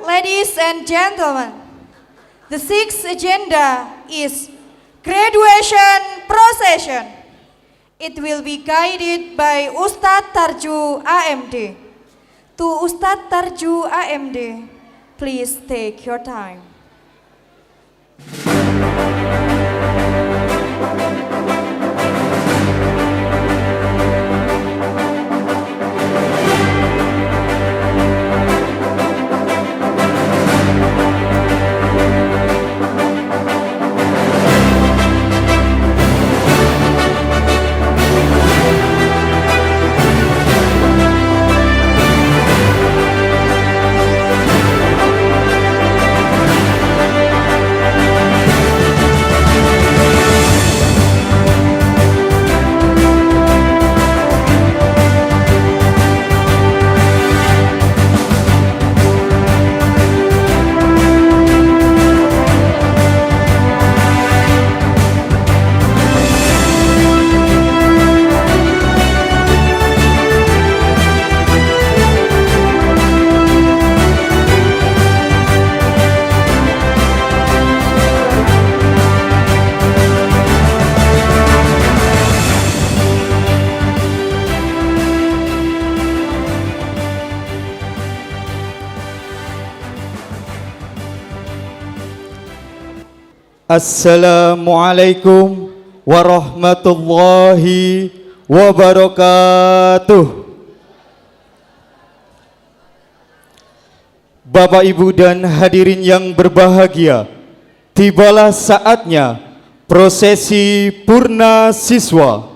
ladies and gentlemen, the sixth agenda is graduation procession. It will be guided by Ustadz Tarju AMD. To Ustadz Tarju AMD, please take your time. Assalamualaikum warahmatullahi wabarakatuh. Bapak, Ibu, dan hadirin yang berbahagia, tibalah saatnya prosesi purna siswa.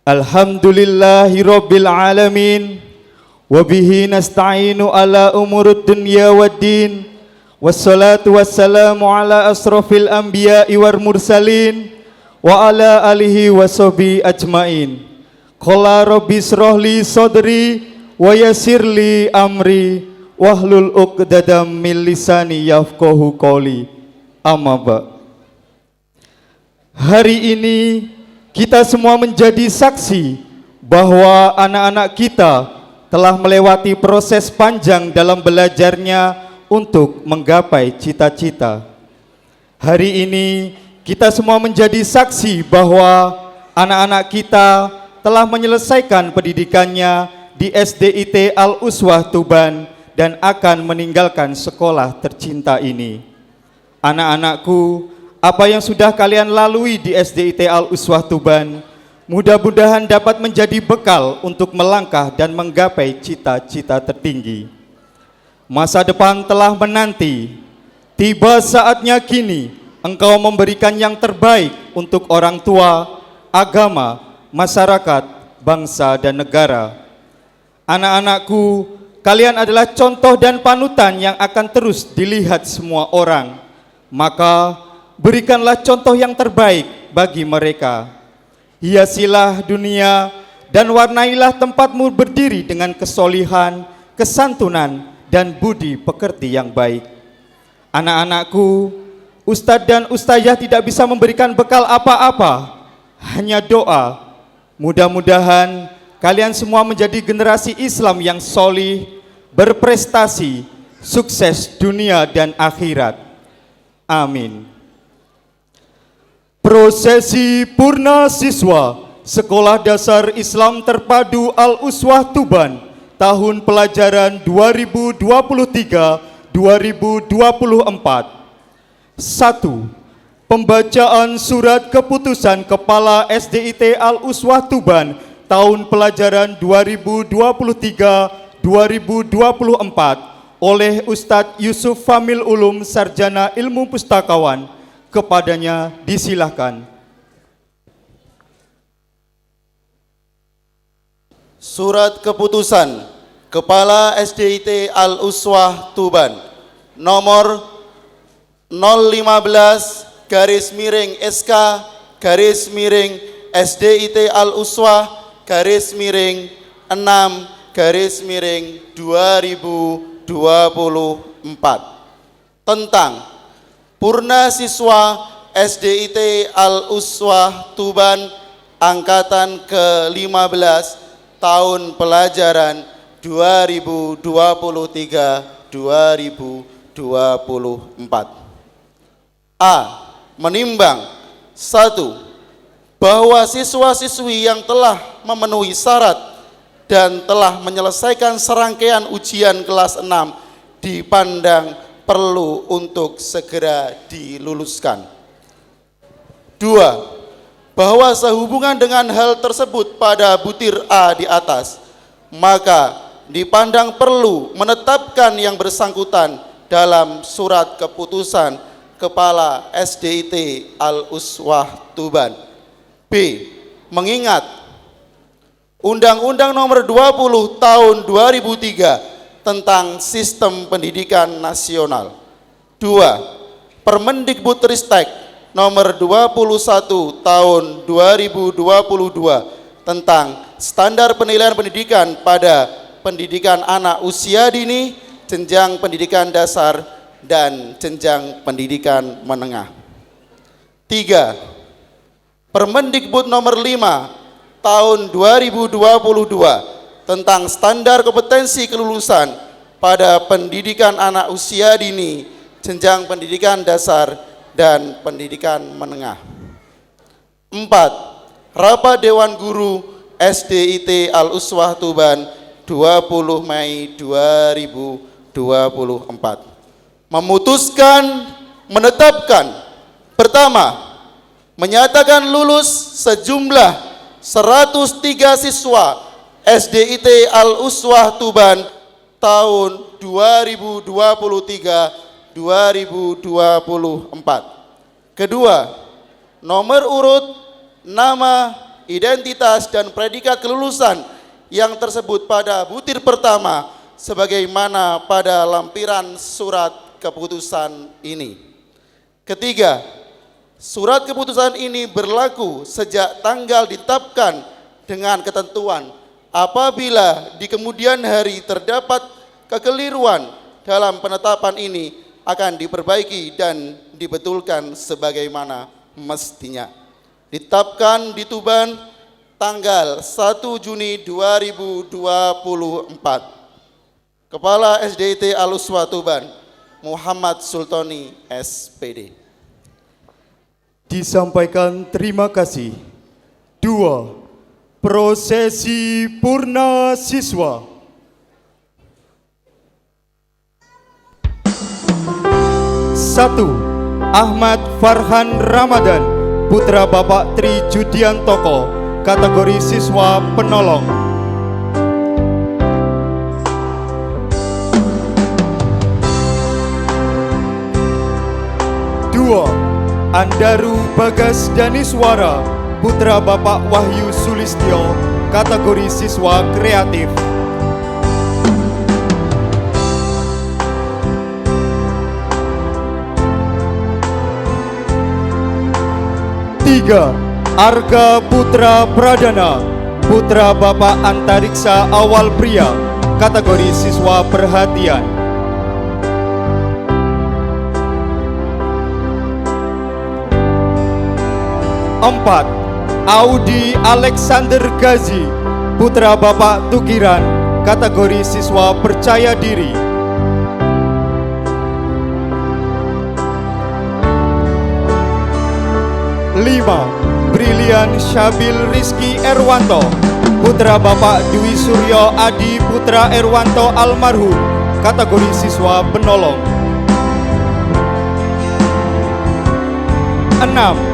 Alhamdulillahirabbil alamin, wabihi nasta'inu ala umurud dunya waddin. Wassalatu wassalamu ala asrafil anbiya'i wal mursalin wa ala alihi wa sahbihi ajmain. Qala rabbi shrahli sadri wa yassirli amri wahlul 'uqdatam min lisani yafqahu qawli. Amma ba'd. Hari ini kita semua menjadi saksi bahwa anak-anak kita telah melewati proses panjang dalam belajarnya untuk menggapai cita-cita. Hari ini kita semua menjadi saksi bahwa anak-anak kita telah menyelesaikan pendidikannya di SDIT Al-Uswah Tuban dan akan meninggalkan sekolah tercinta ini. Anak-anakku, apa yang sudah kalian lalui di SDIT Al-Uswah Tuban, mudah-mudahan dapat menjadi bekal untuk melangkah dan menggapai cita-cita tertinggi. Masa depan telah menanti, tiba saatnya kini engkau memberikan yang terbaik untuk orang tua, agama, masyarakat, bangsa, dan negara. Anak-anakku, kalian adalah contoh dan panutan yang akan terus dilihat semua orang. Maka berikanlah contoh yang terbaik bagi mereka. Hiasilah dunia dan warnailah tempatmu berdiri dengan kesolihan, kesantunan, dan budi pekerti yang baik. Anak-anakku, ustadz dan ustazah tidak bisa memberikan bekal apa-apa, hanya doa. Mudah-mudahan kalian semua menjadi generasi Islam yang solih, berprestasi, sukses dunia dan akhirat. Amin. Prosesi purna siswa Sekolah Dasar Islam Terpadu Al-Uswah Tuban tahun pelajaran 2023-2024. 1. Pembacaan surat keputusan Kepala SDIT Al-Uswah Tuban tahun pelajaran 2023-2024 oleh Ustadz Yusuf Famil Ulum Sarjana Ilmu Pustakawan. Kepadanya disilahkan. Surat keputusan Kepala SDIT Al-Uswah Tuban nomor 015/SK/SDIT Al-Uswah/6/2024 tentang Purna Siswa SDIT Al-Uswah Tuban Angkatan ke-15 tahun pelajaran 2023-2024. 2024. A. Menimbang 1. Bahwa siswa-siswi yang telah memenuhi syarat dan telah menyelesaikan serangkaian ujian kelas 6 dipandang perlu untuk segera diluluskan. 2. Bahwa sehubungan dengan hal tersebut pada butir A di atas, maka dipandang perlu menetapkan yang bersangkutan dalam surat keputusan Kepala SDIT Al-Uswah Tuban. B. Mengingat Undang-Undang Nomor 20 Tahun 2003 tentang Sistem Pendidikan Nasional. 2. Permendikbudristek Nomor 21 Tahun 2022 tentang Standar Penilaian Pendidikan pada pendidikan anak usia dini, jenjang pendidikan dasar, dan jenjang pendidikan menengah. 3. Permendikbud nomor 5 tahun 2022 tentang standar kompetensi kelulusan pada pendidikan anak usia dini, jenjang pendidikan dasar, dan pendidikan menengah. 4. Rapat Dewan Guru SDIT Al-Uswah Tuban 20 Mei 2024 memutuskan menetapkan: pertama, menyatakan lulus sejumlah 103 siswa SDIT Al-Uswah Tuban tahun 2023-2024. Kedua, nomor urut, nama, identitas, dan predikat kelulusan yang tersebut pada butir pertama sebagaimana pada lampiran surat keputusan ini. Ketiga, surat keputusan ini berlaku sejak tanggal ditetapkan dengan ketentuan apabila di kemudian hari terdapat kekeliruan dalam penetapan ini akan diperbaiki dan dibetulkan sebagaimana mestinya. Ditetapkan di Tuban tanggal 1 Juni 2024. Kepala SDIT Al-Uswah Tuban, Muhammad Sultoni, SPD. Disampaikan terima kasih. 2. Prosesi Purna Siswa. 1. Ahmad Farhan Ramadan, putra Bapak Tri Judiantoko, kategori siswa penolong. 2. Andaru Bagas Daniswara, putra Bapak Wahyu Sulistyo, kategori siswa kreatif. 3. Arga Putra Pradana, putra Bapak Antariksa Awal Pria, kategori siswa perhatian. 4. Audi Alexander Gazi, putra Bapak Tukiran, kategori siswa percaya diri. 5. Brilian Syabil Rizky Erwanto, putra Bapak Dwi Suryo Adi Putra Erwanto almarhum, kategori siswa penolong. 6.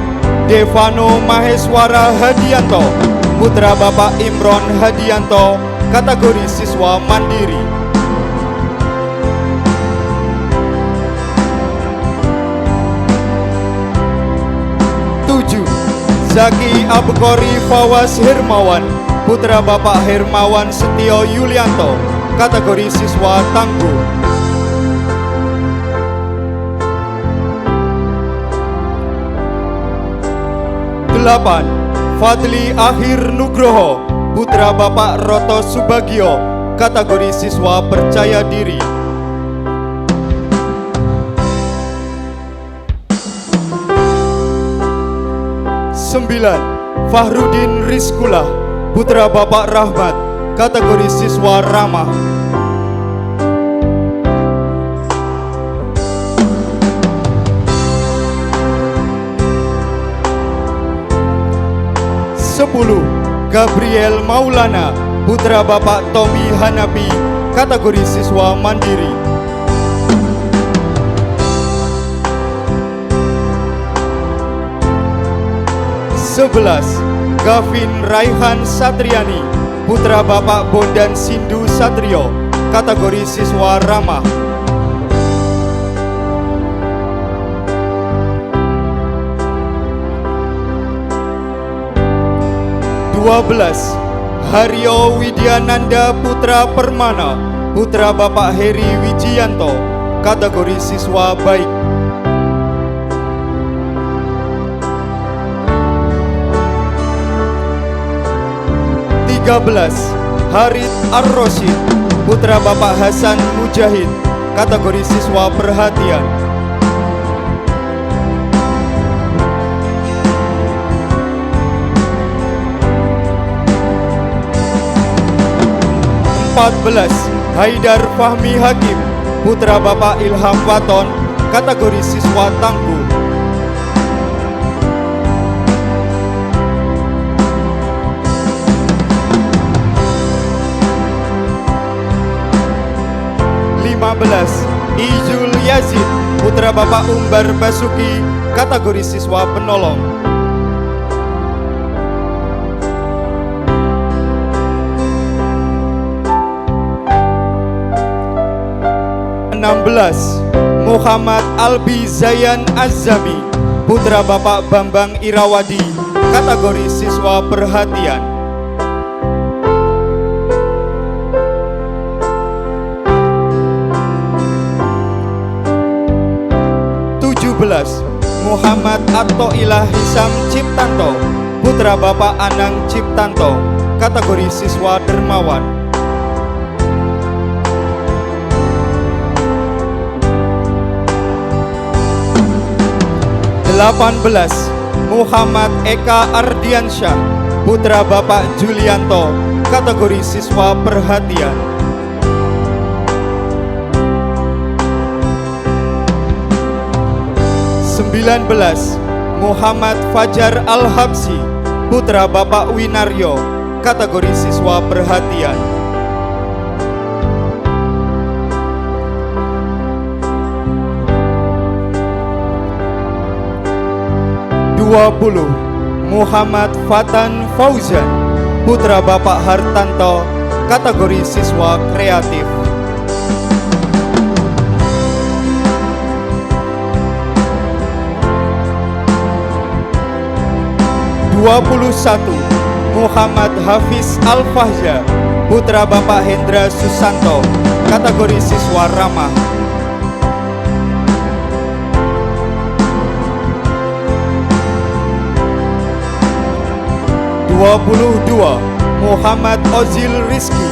Devano Maheswara Hadianto, putra Bapak Imron Hadianto, kategori siswa mandiri. 7. Zaki Abkori Fawas Hermawan, putra Bapak Hermawan Setio Yulianto, kategori siswa tangguh. 8. Fadli Akhir Nugroho, putra Bapak Roto Subagio, kategori siswa percaya diri. 9. Fahrudin Rizkulah, putra Bapak Rahmat, kategori siswa ramah. Gabriel Maulana, putra Bapak Tommy Hanapi, kategori siswa mandiri. 11. Gavin Raihan Satriani, putra Bapak Bondan Sindu Satrio, kategori siswa ramah. 12. Haryo Widyananda Putra Permana, putra Bapak Heri Wijianto, kategori siswa baik. 13. Harith Ar-Rosyid, putra Bapak Hasan Mujahid, kategori siswa perhatian. 14. Haidar Fahmi Hakim, putra Bapak Ilham Waton, kategori siswa tangguh. 15. Izul Yazid, putra Bapak Umbar Basuki, kategori siswa penolong. 16. Muhammad Albi Zayan Azami, putra Bapak Bambang Irawadi, kategori siswa perhatian. 17. Muhammad Attoilah Hisam Ciptanto, putra Bapak Anang Ciptanto, kategori siswa dermawan. 18. Muhammad Eka Ardiansyah, putra Bapak Julianto, kategori siswa perhatian. 19. Muhammad Fajar Al-Habsi, putra Bapak Winaryo, kategori siswa perhatian. 20. Muhammad Fatan Fauzan, putra Bapak Hartanto, kategori siswa kreatif. 21. Muhammad Hafiz Al-Fahza, putra Bapak Hendra Susanto, kategori siswa ramah. 22. Muhammad Ozil Rizki,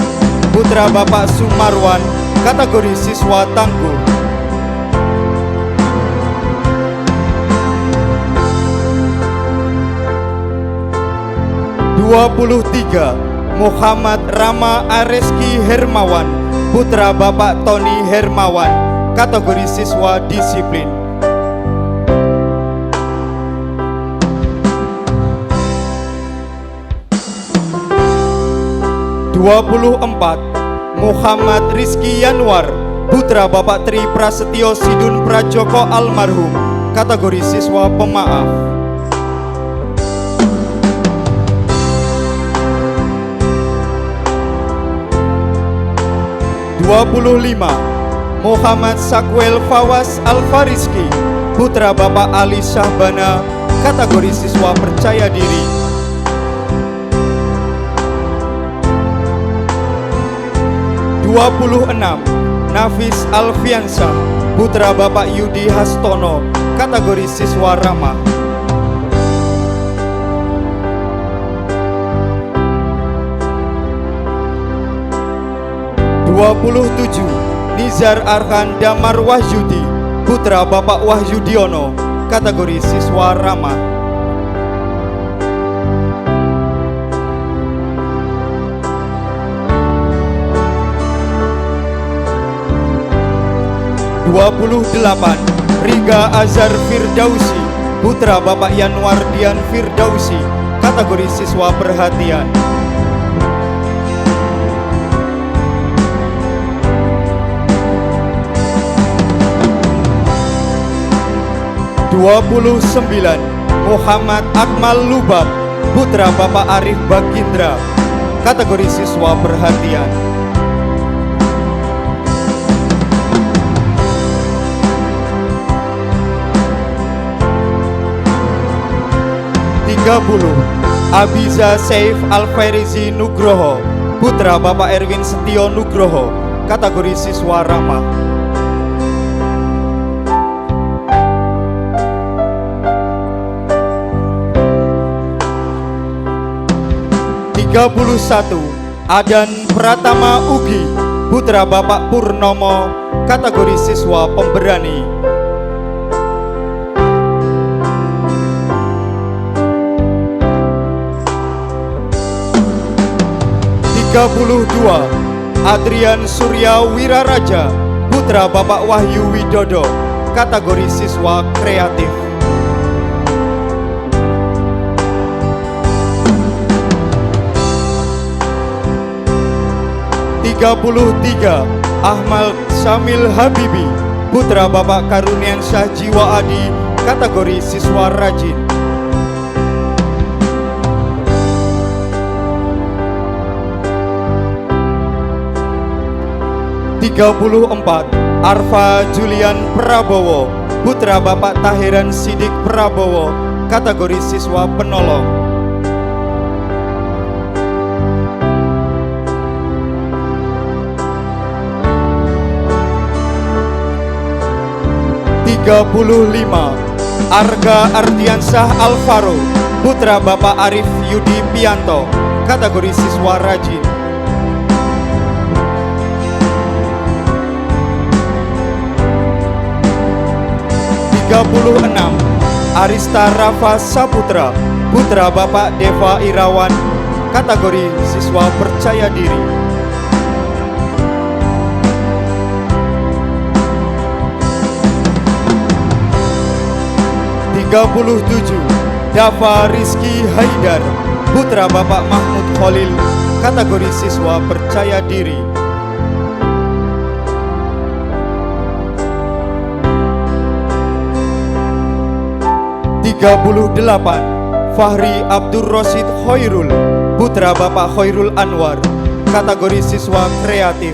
putra Bapak Sumarwan, kategori siswa tangguh. 23. Muhammad Rama Areski Hermawan, putra Bapak Tony Hermawan, kategori siswa disiplin. 24. Muhammad Rizky Yanwar, putra Bapak Tri Prasetyo Sidun Prajoko almarhum, kategori siswa pemaaf. 25. Muhammad Sakwel Fawas Al-Fariski, putra Bapak Ali Syahbana, kategori siswa percaya diri. 26. Nafis Alfiansyah, putra Bapak Yudi Hastono, kategori siswa ramah. 27. Nizar Arhan Damar Wahyudi, putra Bapak Wahyudiono, kategori siswa ramah. 28. Riga Azhar Firdausi, putra Bapak Yanwar Dian Firdausi, kategori siswa perhatian. 29 Muhammad Akmal Lubab, putra Bapak Arif Bagindra, kategori siswa perhatian. 30 Abiza Saif Alfarizi Nugroho, putra Bapak Erwin Setio Nugroho, kategori siswa ramah. 31 Adan Pratama Ugi, putra Bapak Purnomo, kategori siswa pemberani. 32 Adrian Surya Wiraraja, putra Bapak Wahyu Widodo, kategori siswa kreatif. 33 Ahmad Syamil Habibi, putra Bapak Karuniansyah Jiwa Adi, kategori siswa rajin. 34 Arfa Julian Prabowo, putra Bapak Tahiran Sidik Prabowo, kategori siswa penolong. 35 Arga Ardiansyah Alvaro, putra Bapak Arif Yudi Pianto, kategori siswa rajin. 36 Arista Rafa Saputra, putra Bapak Deva Irawan, kategori siswa percaya diri. 37 Dava Rizky Haidar, putra Bapak Mahmud Khalil, kategori siswa percaya diri. 38 Fahri Abdur Rosid Khairul, putra Bapak Khairul Anwar, kategori siswa kreatif.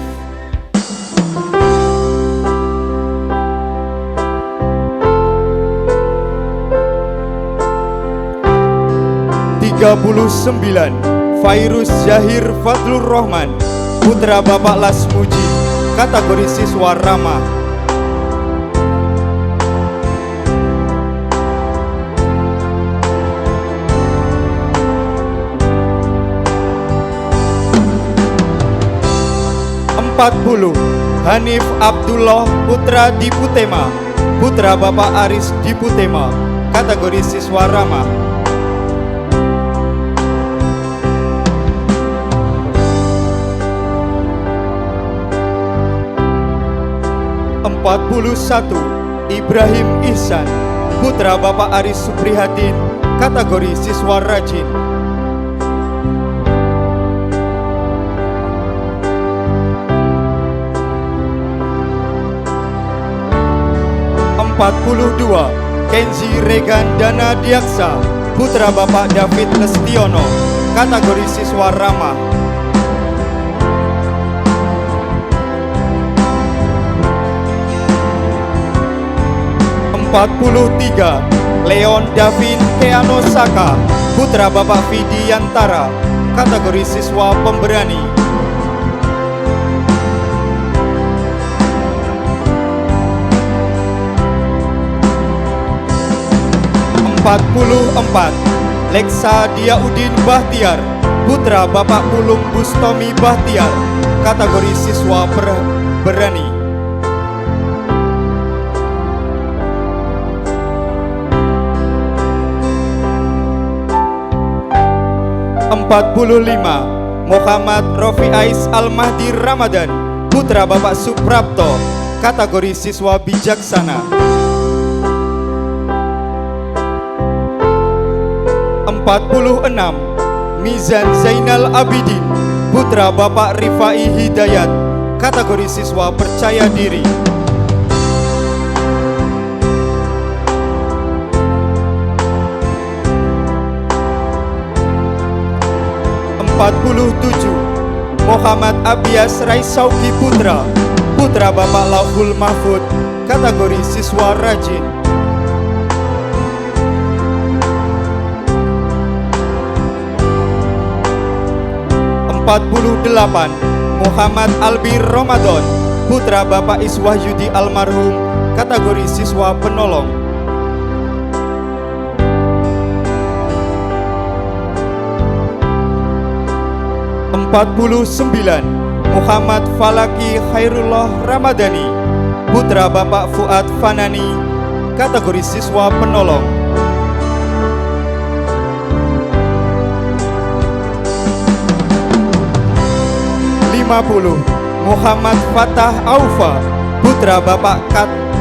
39 Fairuz Zahir Fadlur Rahman, putra Bapak Lasmuji, kategori siswa ramah. 40 Hanif Abdullah putra Diputema, putra Bapak Aris Diputema, kategori siswa ramah. 41 Ibrahim Ihsan, putra Bapak Aris Suprihatin, kategori siswa rajin. 42 Kenzi Regan Dana Diaksa, putra Bapak David Lestiono, kategori siswa ramah. 43 Leon Davin Keano Saka, putra Bapak Vidi Yantara, kategori siswa pemberani. 44 Leksa Diaudin Bahtiar, putra Bapak Pulung Bustomi Bahtiar, kategori siswa berani. 45 Muhammad Rofi'ais Al-Mahdi Ramadan, putra Bapak Suprapto, kategori siswa bijaksana. 46 46 Mizan Zainal Abidin, putra Bapak Rifai Hidayat, kategori siswa percaya diri. 47 Muhammad Abias Raisauki Putra, putra Bapak Lauful Mahfud, kategori siswa rajin. 48 Muhammad Albir Ramadan, putra Bapak Iswah Yudi almarhum, kategori siswa penolong. 49 Muhammad Falaki Khairullah Ramadhani, putra Bapak Fuad Fanani, kategori siswa penolong. 50 Muhammad Fatah Aufa, putra Bapak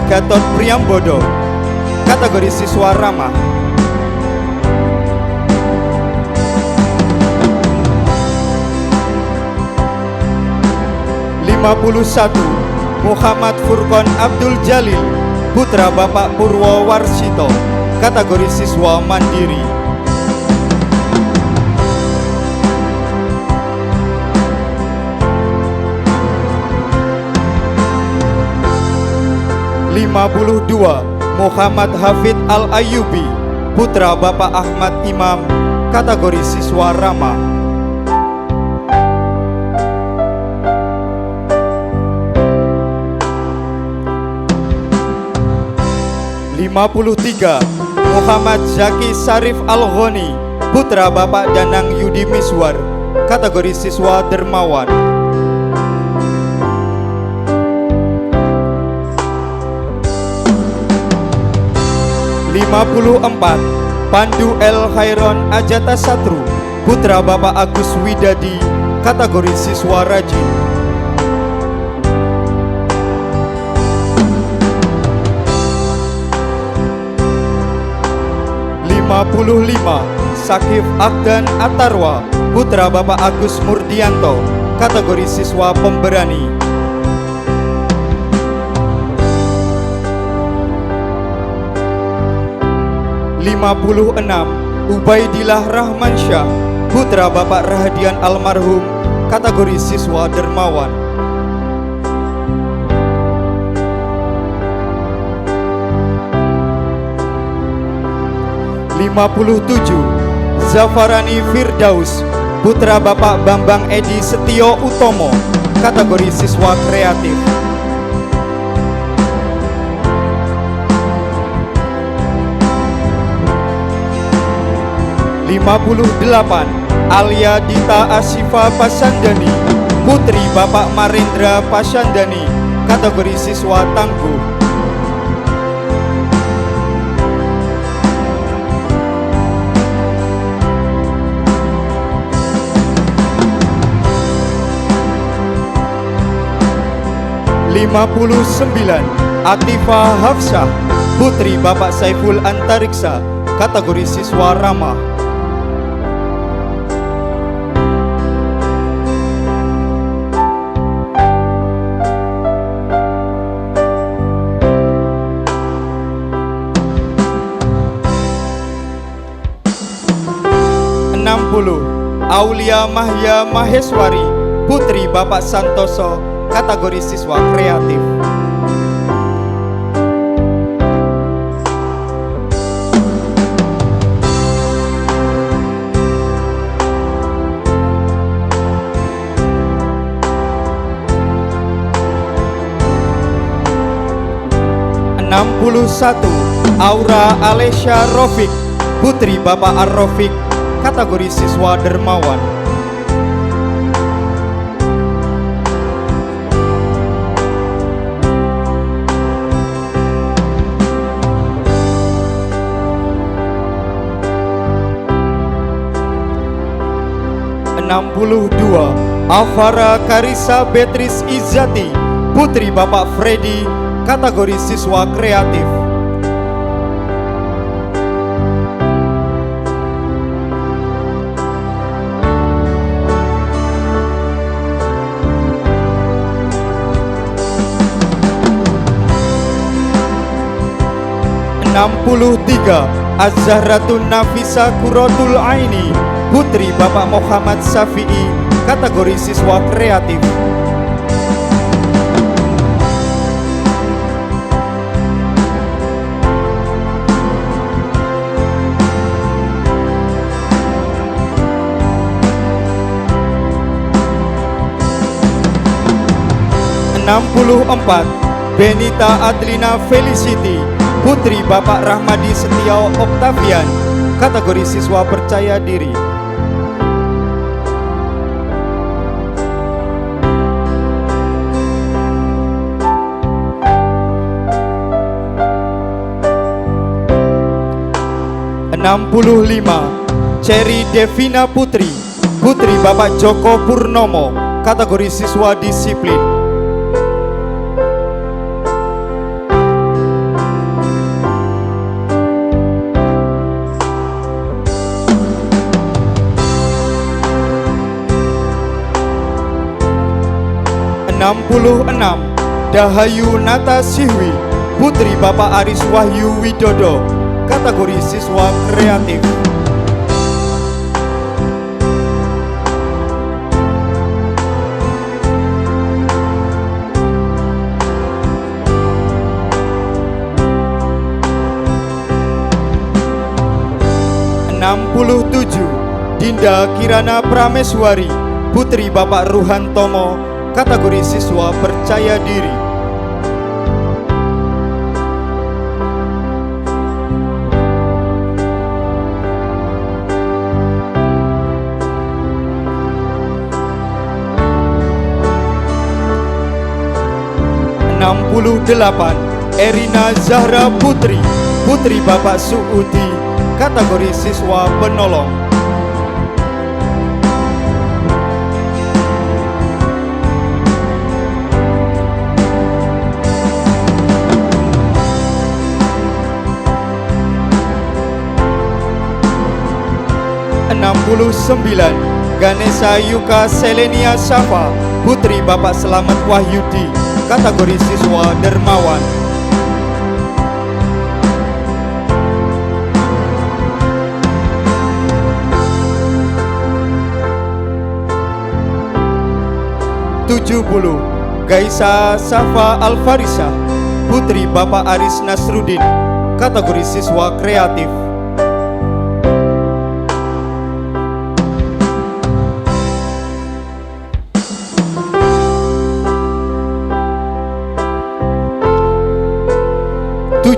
Gatot Priambodo, kategori siswa ramah. 51 Muhammad Furqon Abdul Jalil, putra Bapak Purwo Warsito, kategori siswa mandiri. 52 Muhammad Hafid Al-Ayyubi, putra Bapak Ahmad Imam, kategori siswa ramah. 53 Muhammad Zaki Sarif Al-Ghani, putra Bapak Danang Yudi Miswar, kategori siswa dermawan. 54 Pandu El Khairon Ajata Satru, putra Bapak Agus Widadi, kategori siswa rajin. 55 Sakif Akdan Atarwa, putra Bapak Agus Murdianto, kategori siswa pemberani. 56 Ubaidillah Rahmansyah, putra Bapak Rahadian almarhum, kategori siswa dermawan. 57 Zafarani Firdaus, putra Bapak Bambang Edi Setio Utomo, kategori siswa kreatif. 58 Alia Dita Asifa Pasandani, putri Bapak Marendra Pasandani, kategori siswa tangguh. 59 Atifah Hafsah, putri Bapak Saiful Antariksa, kategori siswa ramah. 60 Aulia Mahya Maheswari, putri Bapak Santoso, kategori siswa kreatif. 61 Aura Alesya Rofik, putri Bapak Ar-Rofik, kategori siswa dermawan. 62 Afara Karisa Beatrice Izzati, putri Bapak Freddy, kategori siswa kreatif. 63 Az-Zahratun Nafisa Qurratul Aini, putri Bapak Muhammad Syafi'i, kategori siswa kreatif. 64 Benita Adlina Felicity, putri Bapak Rahmadi Setia Oktavian, kategori siswa percaya diri. 65 Cherry Devina Putri, putri Bapak Joko Purnomo, kategori siswa disiplin. 66 Dahayu Nata Sihwi, putri Bapak Aris Wahyu Widodo, kategori siswa kreatif. 67 Dinda Kirana Prameswari, putri Bapak Ruhan Tomo, kategori siswa percaya diri. 68 Erina Zahra Putri, putri Bapak Suudi, kategori siswa penolong. 69 Ganesha Yuka Selenia Safa, putri Bapak Selamat Wahyudi, kategori siswa dermawan. 70 Gaisa Safa Alfarisa, putri Bapak Aris Nasruddin, kategori siswa kreatif.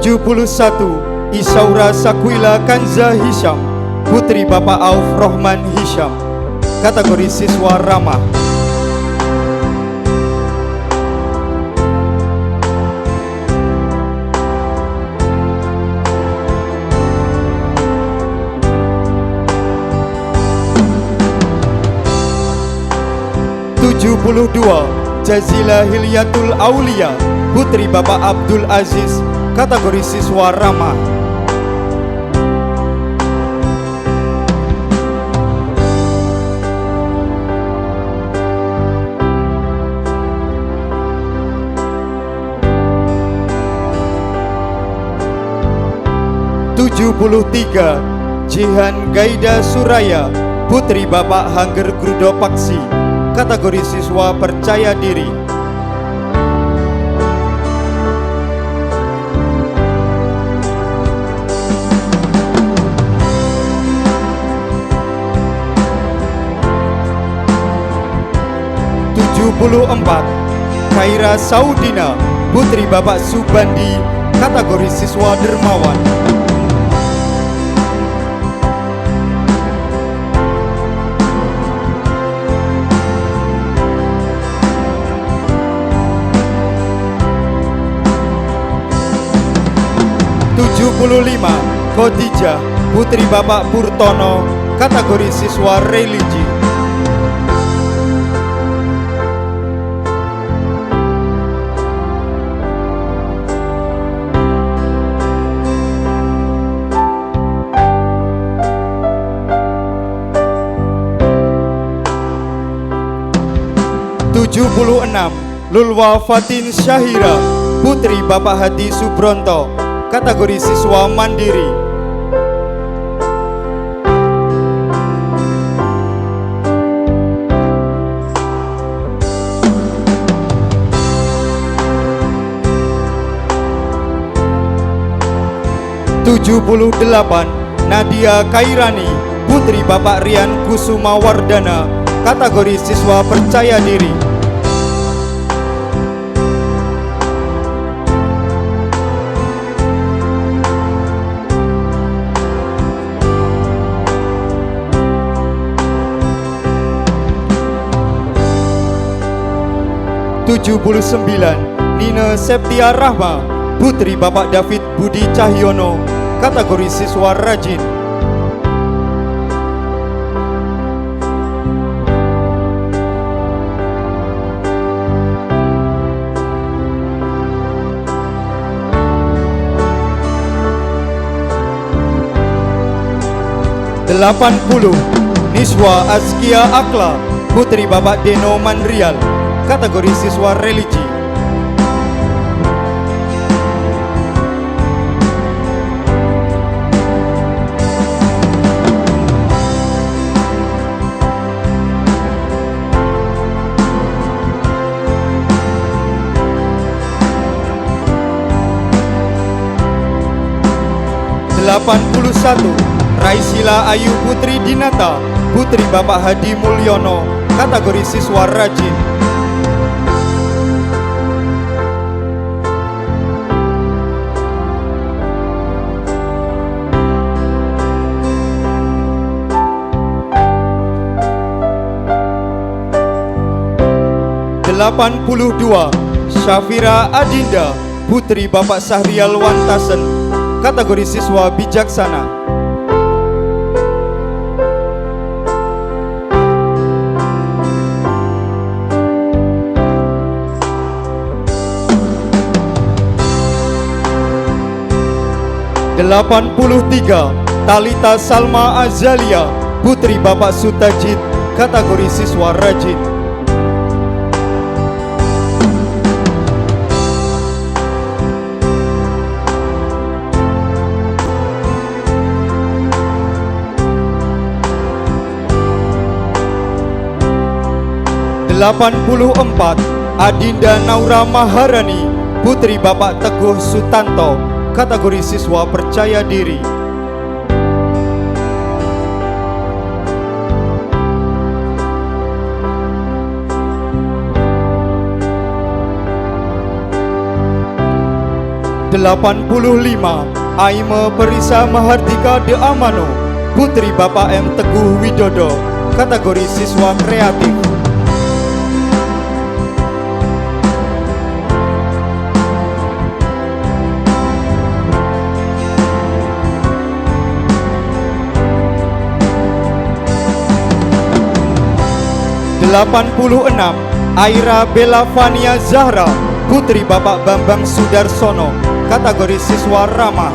71 Isaura Sakwila Kanza Hisham, putri Bapak Auf Rohman Hisham, kategori siswa ramah. 72 Jazila Hilyatul Aulia, putri Bapak Abdul Aziz, kategori siswa ramah. 73 Jihan Gaida Suraya, putri Bapak Hangger Grudo Paksi, kategori siswa percaya diri. 74 Khaira Saudina, putri Bapak Subandi, kategori siswa dermawan. 75 Khadijah, putri Bapak Purtono, kategori siswa religi. 76 Lulwa Fatin Syahira, putri Bapak Hadi Subronto, kategori siswa mandiri. (78) Nadia Kairani, putri Bapak Rian Kusuma Wardana, kategori siswa percaya diri. (79) Nina Septia Rahma, putri Bapak David Budi Cahyono, kategori siswa rajin. (80) Niswa Azkia Akla, putri Bapak Deno Manrial, kategori siswa religi. (81) Raisila Ayu Putri Dinata, putri Bapak Hadi Mulyono, kategori siswa rajin. (82) Syafira Adinda, putri Bapak Sahrial Wantasen, kategori siswa bijaksana. (83) Talita Salma Azalia, putri Bapak Sutajid, kategori siswa rajin. (84) Adinda Naura Maharani, putri Bapak Teguh Sutanto, kategori siswa percaya diri. (85) Aime Perisa Mahardika De Amano, putri Bapak M. Teguh Widodo, kategori siswa kreatif. (86) Aira Bella Fania Zahra, putri Bapak Bambang Sudarsono, kategori siswa ramah.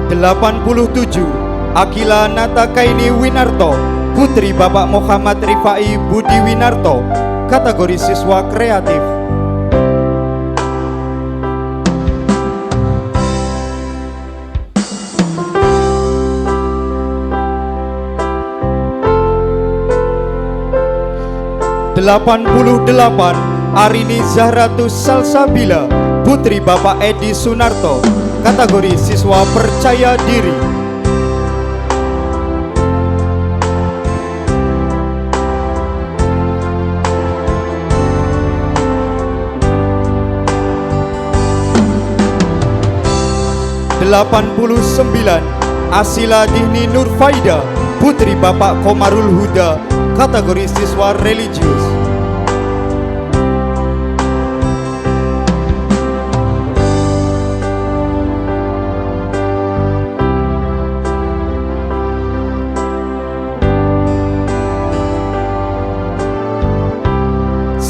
(87) Akila Natakaini Winarto, putri Bapak Muhammad Rifai Budi Winarto, kategori siswa kreatif. (88) Arini Zahratus Salsabila, putri Bapak Edi Sunarto, kategori siswa percaya diri. (89) Asila Dihni Nurfaida, putri Bapak Komarul Huda, kategori siswa religius.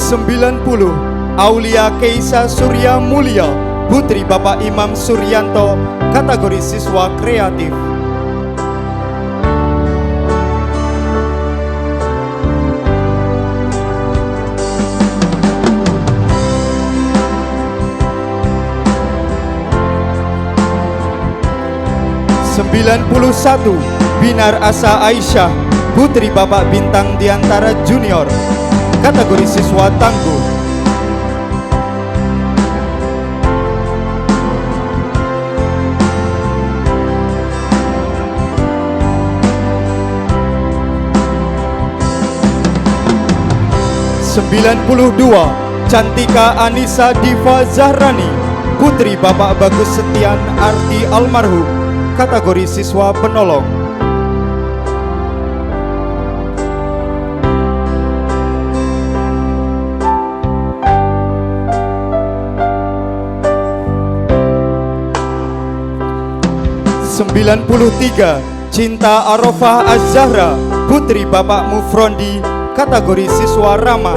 (90) Aulia Keisa Surya Mulia, Putri Bapak Imam Suryanto, kategori siswa kreatif. (91) Binar Asa Aisyah, Putri Bapak Bintang Diantara Junior, kategori siswa tangguh. (92) Cantika Anissa Diva Zahrani, Putri Bapak Bagus Setian Arti Almarhum, kategori siswa penolong. (93) Cinta Arofah Az-Zahra, Putri Bapak Mufrondi, kategori siswa ramah.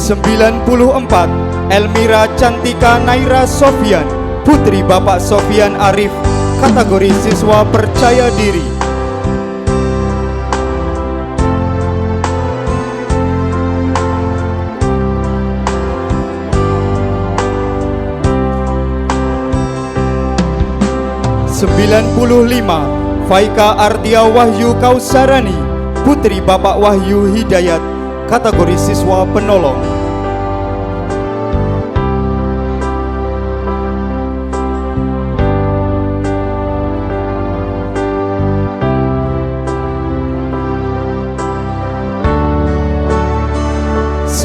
(94) Elmira Cantika Naira Sofian, Putri Bapak Sofian Arif, kategori siswa percaya diri. (95) Faika Artia Wahyu Kausarani, Putri Bapak Wahyu Hidayat, kategori siswa penolong.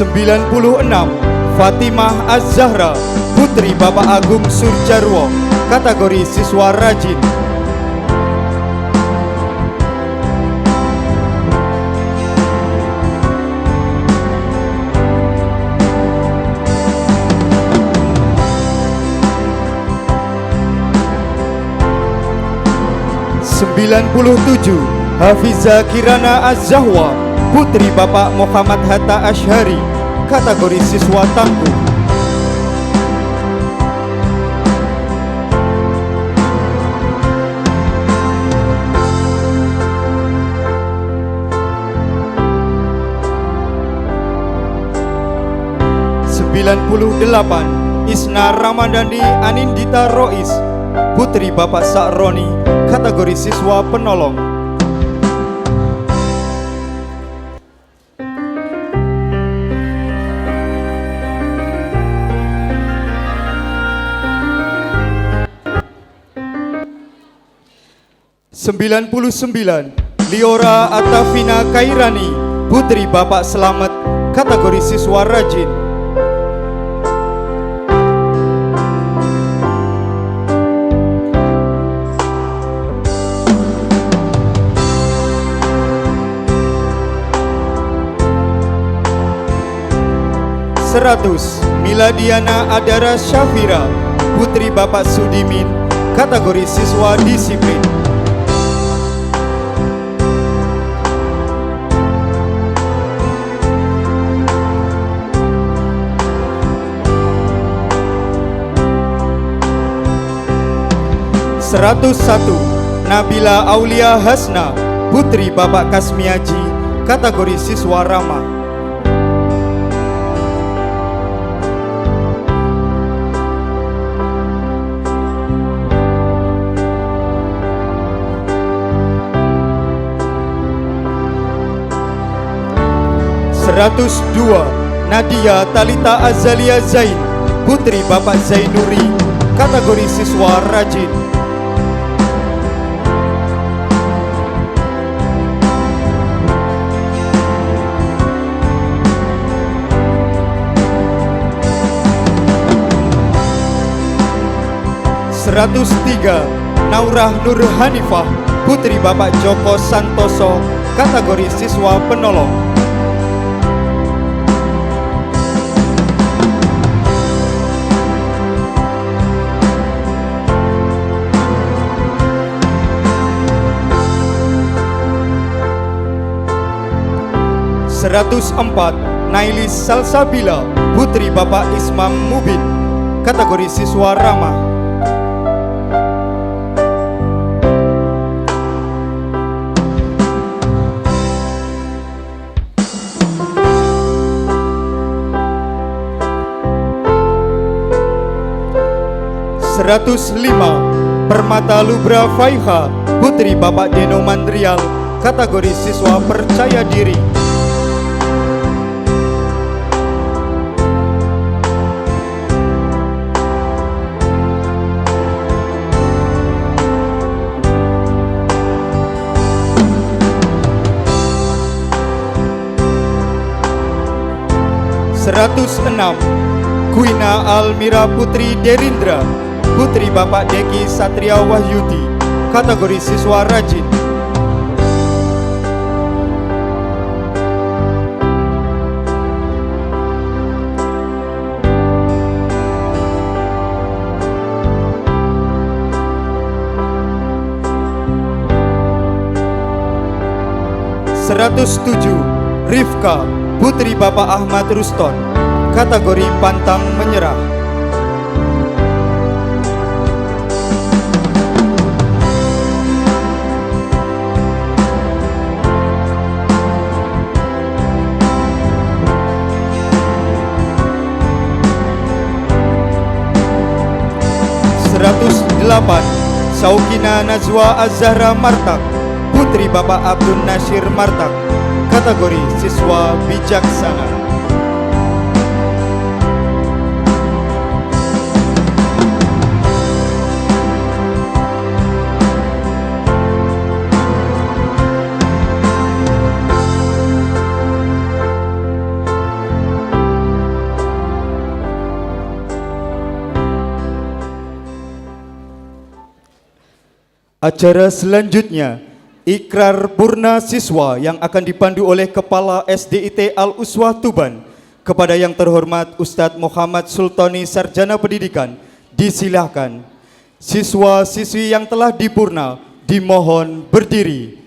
(96) Fatimah Az-Zahra, Putri Bapak Agung Surjarwo, kategori siswa rajin. (97) Hafiza Kirana Az-Zahwa, Putri Bapak Muhammad Hatta Ashari, kategori siswa tangguh. (98) Isna Ramadhani Anindita Rois, Putri Bapak Sa'roni, kategori siswa penolong. (99) Liora Atafina Kairani, Putri Bapak Selamet, kategori siswa rajin. (100) Miladiana Adara Syafira, Putri Bapak Sudimin, kategori siswa disiplin. (101) Nabila Aulia Hasna, Putri Bapak Kasmiaji, kategori siswa ramah. (102) Nadia Talita Azalia Zain, Putri Bapak Zainuri, kategori siswa rajin. (103) Naurah Nur Hanifah, Putri Bapak Joko Santoso, kategori siswa penolong. 104 Nailis Salsabila, putri Bapak Ismam Mubin, kategori siswa ramah. 105 Permata Lubra Faiha, putri Bapak Deno Mandrial, kategori siswa percaya diri. 106 Kuina Almira Putri Derindra, putri Bapak Deki Satria Wahyudi, kategori siswa rajin. 107 Rifka, putri Bapak Ahmad Ruston, kategori pantang menyerah. 108 Saukina Najwa Az-Zahra Martak, putri Bapak Abdul Nasir Martak, kategori siswa bijaksana. 'Acara selanjutnya, Ikrar Purna Siswa yang akan dipandu oleh Kepala SDIT Al-Uswah Tuban. Kepada yang terhormat Ustadz Muhammad Sultoni Sarjana Pendidikan, disilahkan. Siswa-siswi yang telah dipurna dimohon berdiri.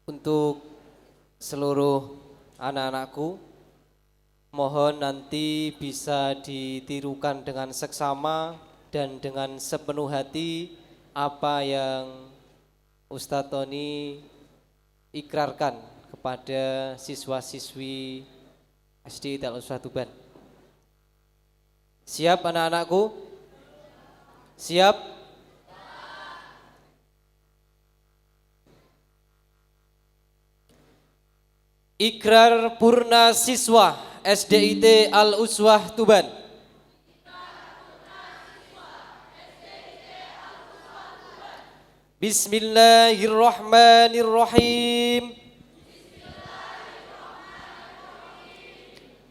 Untuk seluruh anak-anakku, mohon nanti bisa ditirukan dengan seksama dan dengan sepenuh hati apa yang Ustadz Tony ikrarkan kepada siswa-siswi SD Al-Uswah Tuban. Siap anak-anakku? Siap? Ikrar Purna Siswa SDIT Al-Uswah Tuban. Bismillahirrahmanirrahim.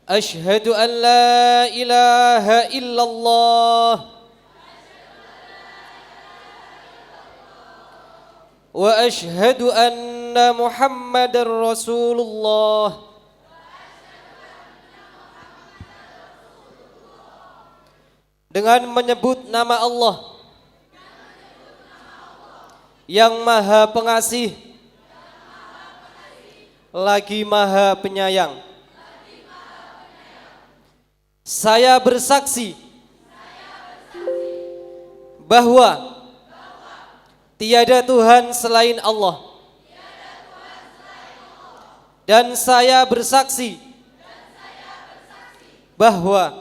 Asyhadu an la ilaha illallah wa asyhadu anna Muhammadar Rasulullah. Dengan menyebut nama Allah yang Maha Pengasih lagi Maha Penyayang, saya bersaksi bahwa tiada Tuhan selain Allah, dan saya bersaksi bahwa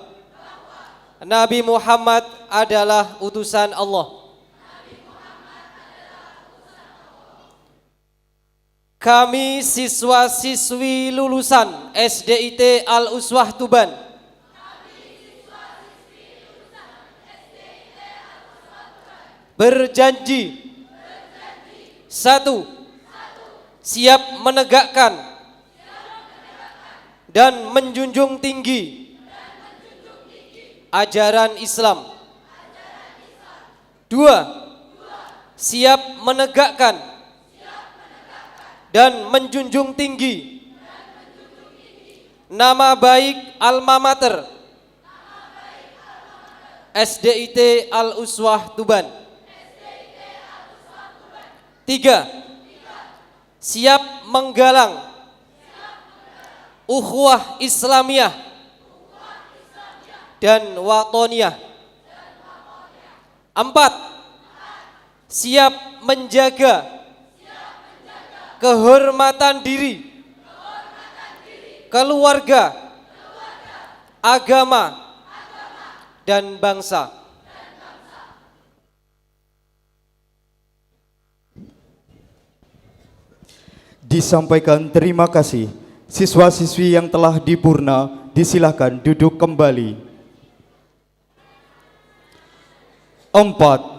Nabi Muhammad adalah utusan Allah. Kami siswa-siswi lulusan SDIT Al-Uswah Tuban berjanji, satu, siap menegakkan dan menjunjung tinggi ajaran Islam. Dua, siap menegakkan dan menjunjung tinggi Nama baik Alma Mater SDIT Al-Uswah Tuban. 3. Siap menggalang ukhuwah Islamiyah dan watoniyah. 4. Siap menjaga kehormatan diri, keluarga, agama, dan bangsa. Disampaikan terima kasih. Siswa-siswi yang telah dipurna, disilahkan duduk kembali. 4.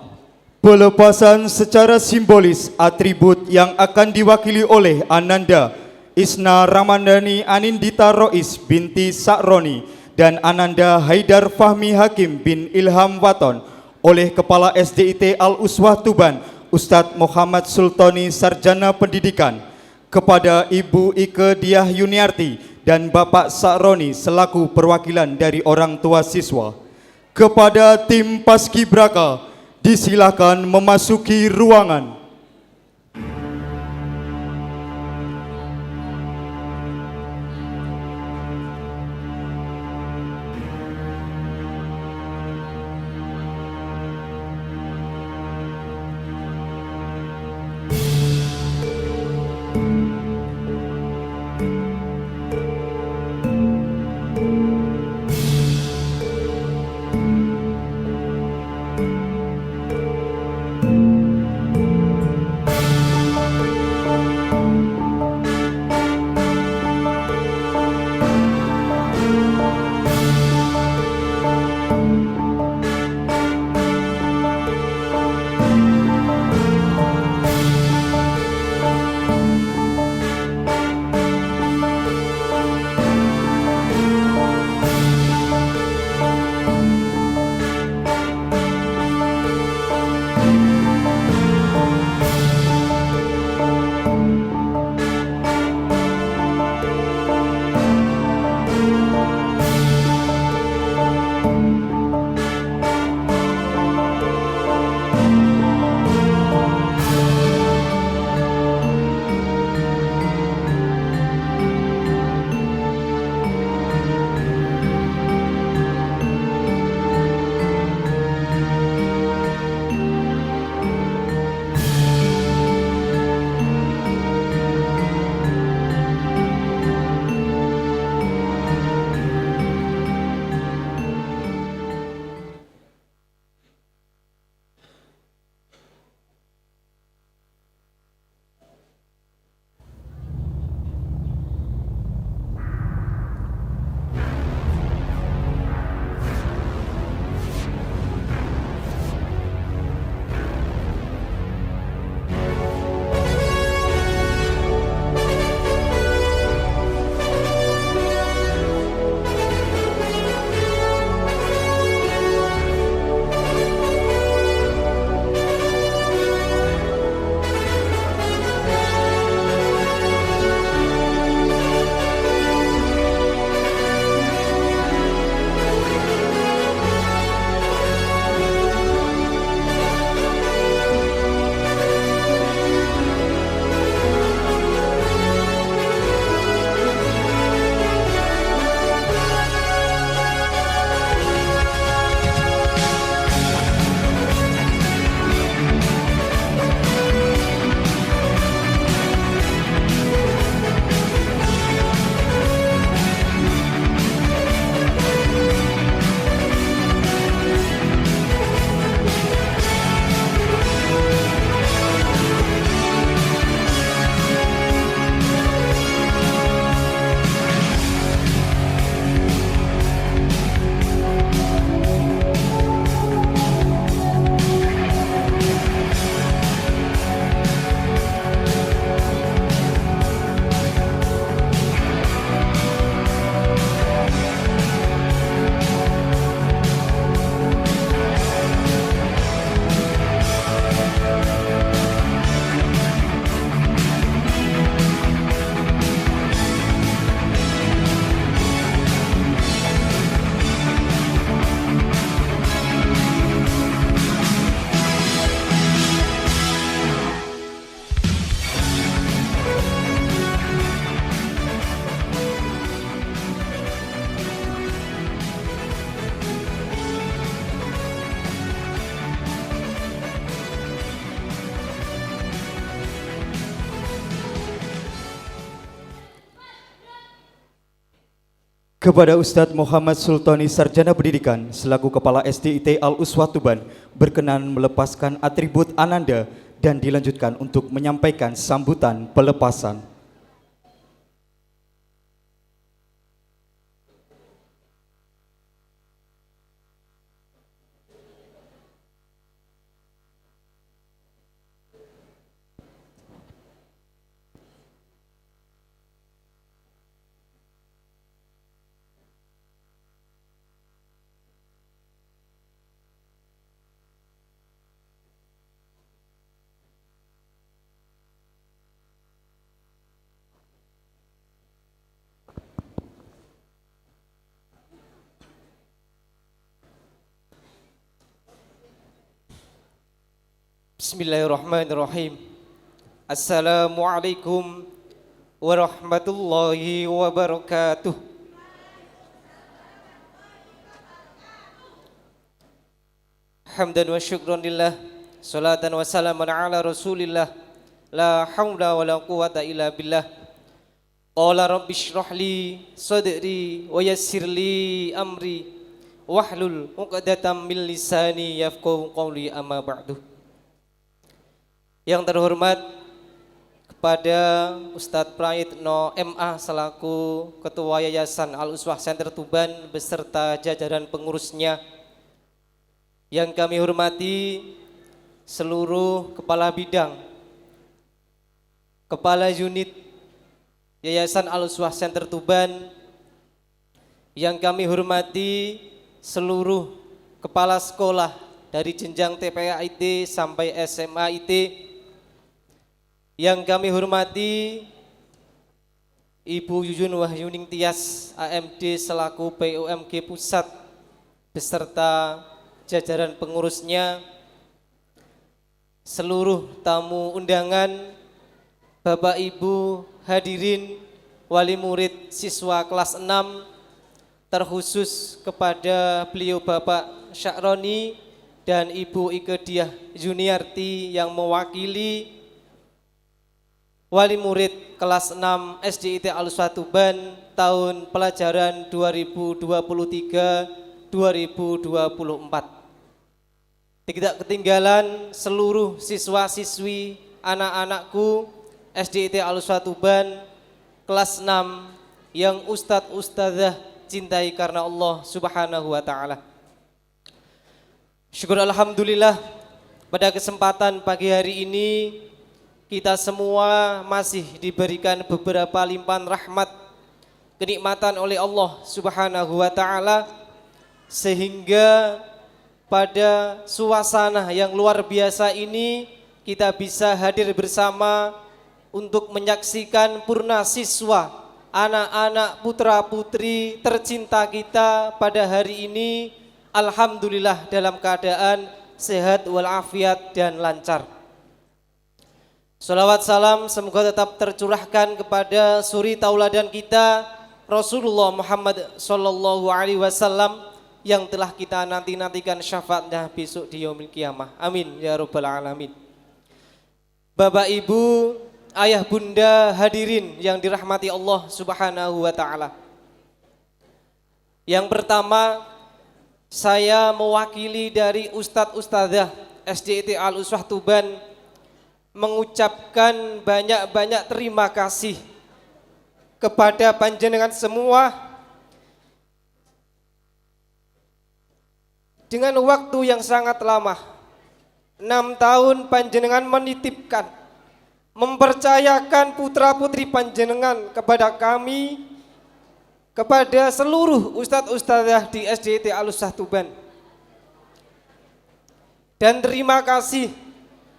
Pelepasan secara simbolis atribut yang akan diwakili oleh Ananda Isna Ramadhani Anindita Rois binti Sa'roni dan Ananda Haidar Fahmi Hakim bin Ilham Waton oleh Kepala SDIT Al-Uswah Tuban Ustadz Muhammad Sultoni Sarjana Pendidikan, kepada Ibu Ike Diah Yuniarti dan Bapak Sa'roni selaku perwakilan dari orang tua siswa. Kepada tim Paskibraka, disilakan memasuki ruangan. Kepada Ustadz Muhammad Sultoni Sarjana Pendidikan selaku Kepala SDIT Al-Uswah Tuban berkenan melepaskan atribut Ananda dan dilanjutkan untuk menyampaikan sambutan pelepasan. Bismillahirrahmanirrahim. Assalamualaikum warahmatullahi wabarakatuh. Hamdan wa syukran lillah, salatan wa salaman ala rasulillah, la hawla wa la quwata illa billah. Qala rabbi shrah li sadri wa yassir li amri wahlul 'uqdatam min lisani yafqahu qawli, amma ba'du. Yang terhormat kepada Ustadz Prayitno MA selaku Ketua Yayasan Al-Uswah Center Tuban beserta jajaran pengurusnya. Yang kami hormati seluruh kepala bidang, kepala unit Yayasan Al-Uswah Center Tuban. Yang kami hormati seluruh kepala sekolah dari jenjang TPA IT sampai SMA IT. Yang kami hormati Ibu Yuyun Wahyuning Tias AMD selaku PUMG Pusat beserta jajaran pengurusnya, seluruh tamu undangan, Bapak Ibu hadirin, wali murid siswa kelas 6, terkhusus kepada beliau Bapak Syakroni dan Ibu Ike Diah Juniarti yang mewakili wali murid kelas 6 SDIT Al-Uswah Tuban tahun pelajaran 2023-2024. Tidak ketinggalan seluruh siswa-siswi anak-anakku SDIT Al-Uswah Tuban kelas 6 yang Ustadz Ustadzah cintai karena Allah Subhanahu wa taala. Syukur alhamdulillah pada kesempatan pagi hari ini kita semua masih diberikan beberapa limpahan rahmat, kenikmatan oleh Allah Subhanahu wa taala, sehingga pada suasana yang luar biasa ini kita bisa hadir bersama untuk menyaksikan purna siswa anak-anak putra-putri tercinta kita pada hari ini. Alhamdulillah dalam keadaan sehat walafiat dan lancar. Salawat salam semoga tetap tercurahkan kepada suri tauladan kita Rasulullah Muhammad sallallahu alaihi wasallam yang telah kita nanti-nantikan syafaatnya besok di yaumil qiyamah. Amin ya rabbal alamin. Bapak Ibu, ayah bunda hadirin yang dirahmati Allah Subhanahu wa taala. Yang pertama, saya mewakili dari Ustadz Ustadzah SDIT Al-Uswah Tuban mengucapkan banyak-banyak terima kasih kepada panjenengan semua dengan waktu yang sangat lama. 6 tahun panjenengan menitipkan, mempercayakan putra-putri panjenengan kepada kami, kepada seluruh ustadz-ustadzah di SDIT Al-Uswah Tuban. Dan terima kasih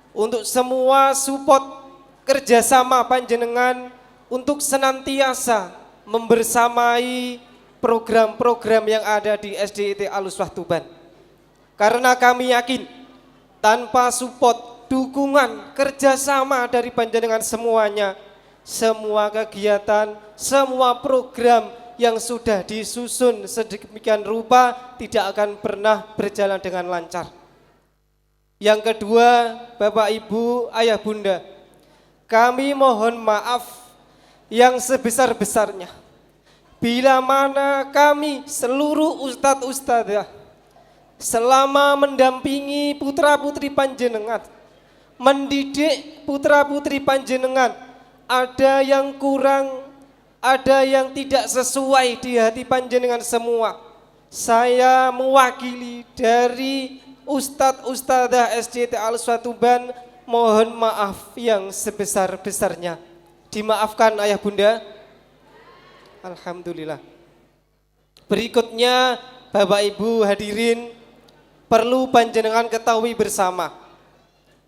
untuk semua support kerjasama panjenengan untuk senantiasa membersamai program-program yang ada di SDIT Al-Uswah Tuban. Karena kami yakin tanpa support, dukungan, kerjasama dari panjenengan semuanya, semua kegiatan, semua program yang sudah disusun sedemikian rupa tidak akan pernah berjalan dengan lancar. Yang kedua, Bapak Ibu, Ayah Bunda, kami mohon maaf yang sebesar-besarnya bila mana kami seluruh ustadz-ustadzah selama mendampingi putra-putri panjenengan, mendidik putra-putri panjenengan, ada yang kurang, ada yang tidak sesuai di hati panjenengan semua. Saya mewakili dari Ustadz-Ustadzah SDT Al-Uswah Tuban, mohon maaf yang sebesar-besarnya. Dimaafkan ayah bunda. Alhamdulillah. Berikutnya Bapak Ibu hadirin, perlu panjenengan ketahui bersama,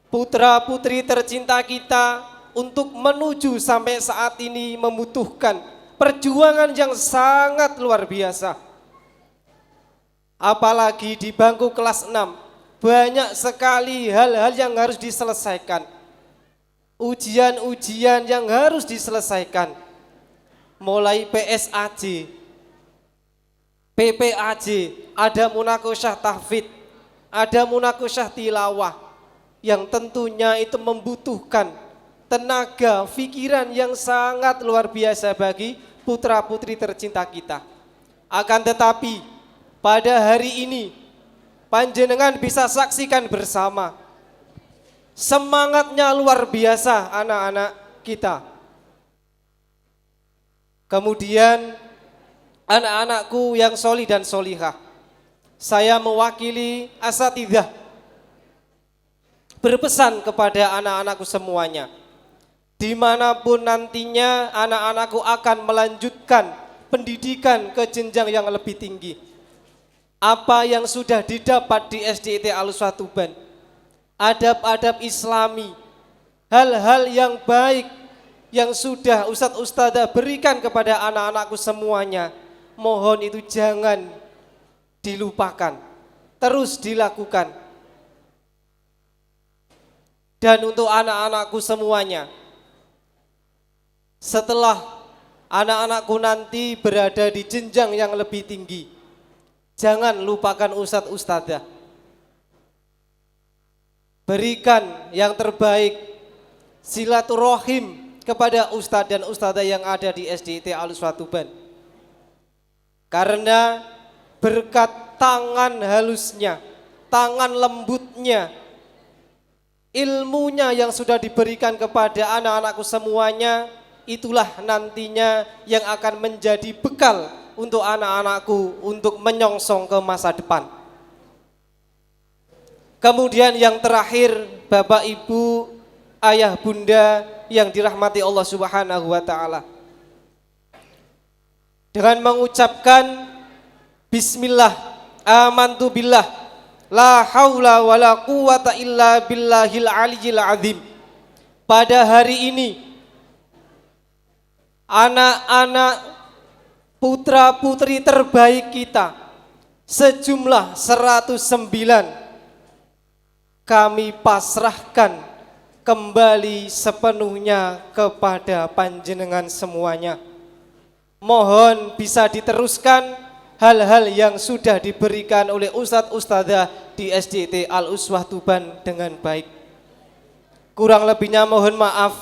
putra putri tercinta kita untuk menuju sampai saat ini membutuhkan perjuangan yang sangat luar biasa. Apalagi di bangku kelas 6, banyak sekali hal-hal yang harus diselesaikan, ujian-ujian yang harus diselesaikan, mulai PSAJ, PPAJ, ada munakosyah tahfidz, ada munakosyah tilawah, yang tentunya itu membutuhkan tenaga, pikiran yang sangat luar biasa bagi putra-putri tercinta kita. Akan tetapi pada hari ini panjenengan bisa saksikan bersama, semangatnya luar biasa anak-anak kita. Kemudian anak-anakku yang solih dan solihah, saya mewakili asatidzah berpesan kepada anak-anakku semuanya, dimanapun nantinya anak-anakku akan melanjutkan pendidikan ke jenjang yang lebih tinggi, apa yang sudah didapat di SDIT Al-Uswah Tuban, adab-adab islami, hal-hal yang baik yang sudah ustadz-ustadzah berikan kepada anak-anakku semuanya, mohon itu jangan dilupakan, terus dilakukan. Dan untuk anak-anakku semuanya, setelah anak-anakku nanti berada di jenjang yang lebih tinggi, jangan lupakan ustadz-ustadzah. Berikan yang terbaik, silaturahim kepada ustadz dan ustadzah yang ada di SDIT Al-Uswah Tuban. Karena berkat tangan halusnya, tangan lembutnya, ilmunya yang sudah diberikan kepada anak-anakku semuanya, itulah nantinya yang akan menjadi bekal untuk anak-anakku untuk menyongsong ke masa depan. Kemudian yang terakhir, Bapak Ibu, ayah bunda yang dirahmati Allah Subhanahu wa taala, dengan mengucapkan bismillah, amantu billah, la haula wala quwata illa billahil aliyyil azim. Pada hari ini anak-anak putra putri terbaik kita sejumlah 109 kami pasrahkan kembali sepenuhnya kepada panjenengan semuanya. Mohon bisa diteruskan hal-hal yang sudah diberikan oleh ustadz-ustadzah di SDIT Al-Uswah Tuban dengan baik. Kurang lebihnya mohon maaf.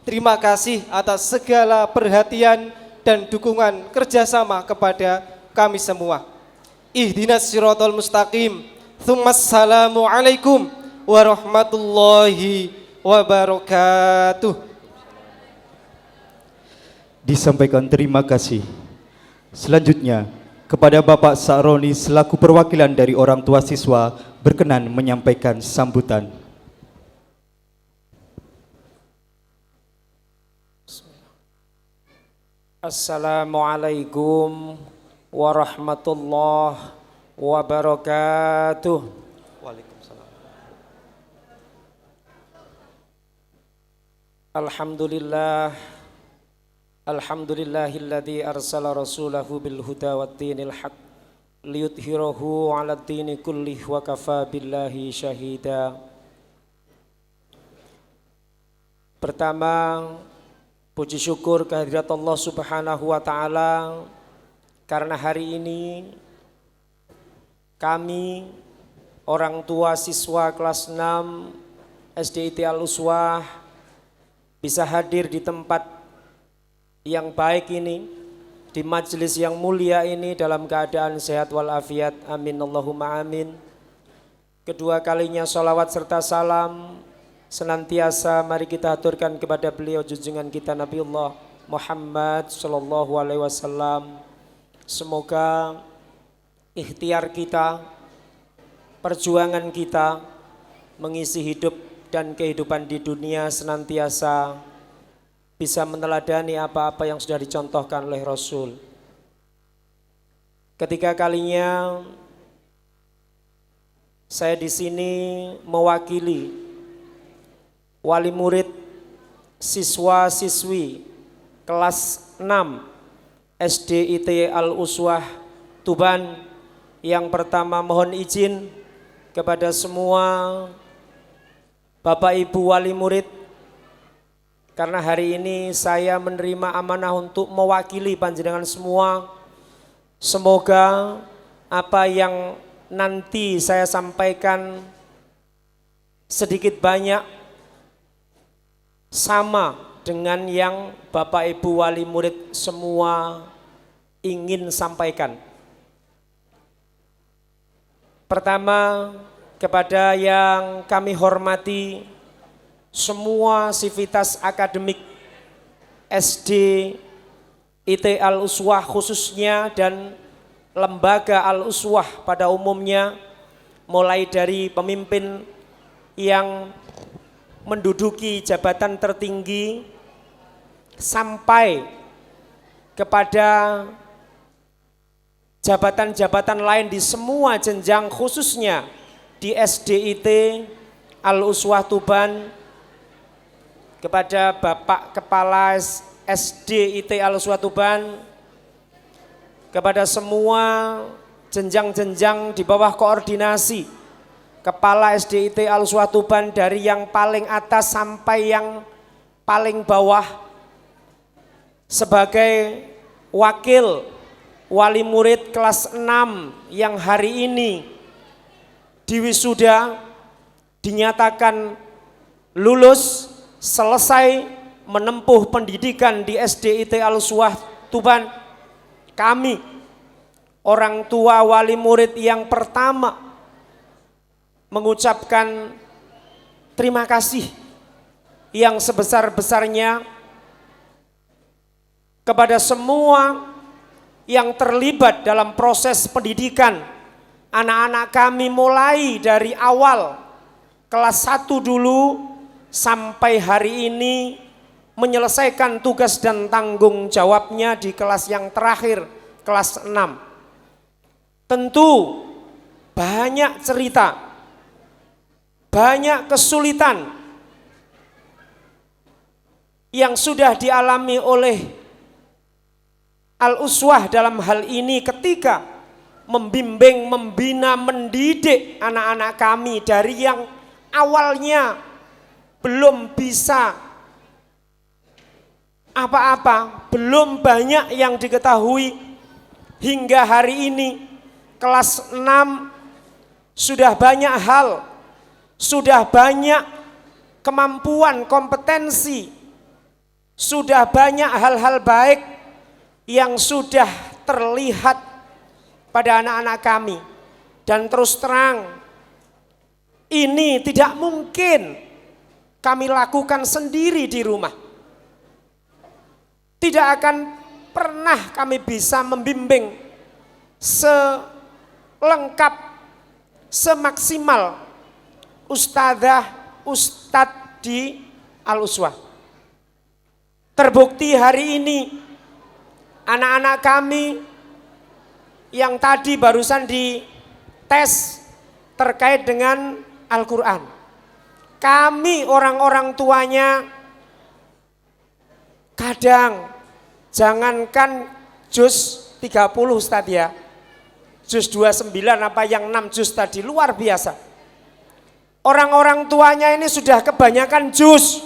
Terima kasih atas segala perhatian dan dukungan kerjasama kepada kami semua. Ihdinas siratal mustaqim. Assalamualaikum warahmatullahi wabarakatuh. Disampaikan terima kasih. Selanjutnya kepada Bapak Sa'roni selaku perwakilan dari orang tua siswa berkenan menyampaikan sambutan. Assalamualaikum warahmatullahi wabarakatuh. Waalaikumsalam. Alhamdulillah, alhamdulillahilladzi arsala rasulahu bil huda wat dinil haq liyudhhirahu 'alad dini kullih wa kafa billahi syahida. Pertama, puji syukur kehadirat Allah Subhanahu wa taala karena hari ini kami orang tua siswa kelas 6 SDIT Al-Uswah bisa hadir di tempat yang baik ini, di majelis yang mulia ini dalam keadaan sehat walafiat. Amin Allahumma amin. Kedua kalinya sholawat serta salam senantiasa mari kita aturkan kepada beliau junjungan kita Nabiullah Muhammad sallallahu alaihi wasallam. Semoga ikhtiar kita, perjuangan kita mengisi hidup dan kehidupan di dunia senantiasa bisa meneladani apa-apa yang sudah dicontohkan oleh Rasul. Ketiga kalinya saya di sini mewakili wali murid siswa-siswi kelas 6 SDIT Al-Uswah Tuban. Yang pertama mohon izin kepada semua Bapak Ibu wali murid, karena hari ini saya menerima amanah untuk mewakili panjenengan semua. Semoga apa yang nanti saya sampaikan sedikit banyak sama dengan yang Bapak Ibu wali murid semua ingin sampaikan. Pertama, kepada yang kami hormati semua sivitas akademik SD IT Al-Uswah khususnya dan lembaga Al-Uswah pada umumnya, mulai dari pemimpin yang menduduki jabatan tertinggi sampai kepada jabatan-jabatan lain di semua jenjang, khususnya di SDIT Al-Uswah Tuban, kepada Bapak Kepala SDIT Al-Uswah Tuban, kepada semua jenjang-jenjang di bawah koordinasi Kepala SDIT Al-Uswah Tuban dari yang paling atas sampai yang paling bawah, sebagai wakil wali murid kelas 6 yang hari ini diwisuda, dinyatakan lulus, selesai menempuh pendidikan di SDIT Al-Uswah Tuban. Kami orang tua wali murid yang pertama mengucapkan terima kasih yang sebesar-besarnya kepada semua yang terlibat dalam proses pendidikan anak-anak kami, mulai dari awal kelas 1 dulu sampai hari ini menyelesaikan tugas dan tanggung jawabnya di kelas yang terakhir, kelas 6. Tentu banyak cerita, banyak kesulitan yang sudah dialami oleh Al-Uswah dalam hal ini ketika membimbing, membina, mendidik anak-anak kami dari yang awalnya belum bisa apa-apa, belum banyak yang diketahui, hingga hari ini kelas 6 sudah banyak hal, sudah banyak kemampuan, kompetensi, sudah banyak hal-hal baik yang sudah terlihat pada anak-anak kami. Dan terus terang, ini tidak mungkin kami lakukan sendiri di rumah. Tidak akan pernah kami bisa membimbing selengkap, semaksimal ustadz di Al-Uswah. Terbukti hari ini anak-anak kami yang tadi barusan dites terkait dengan Al-Quran, kami orang-orang tuanya kadang jangankan juz 30 Ustadz ya, juz 29 apa yang 6 juz tadi, luar biasa. Orang-orang tuanya ini sudah kebanyakan juz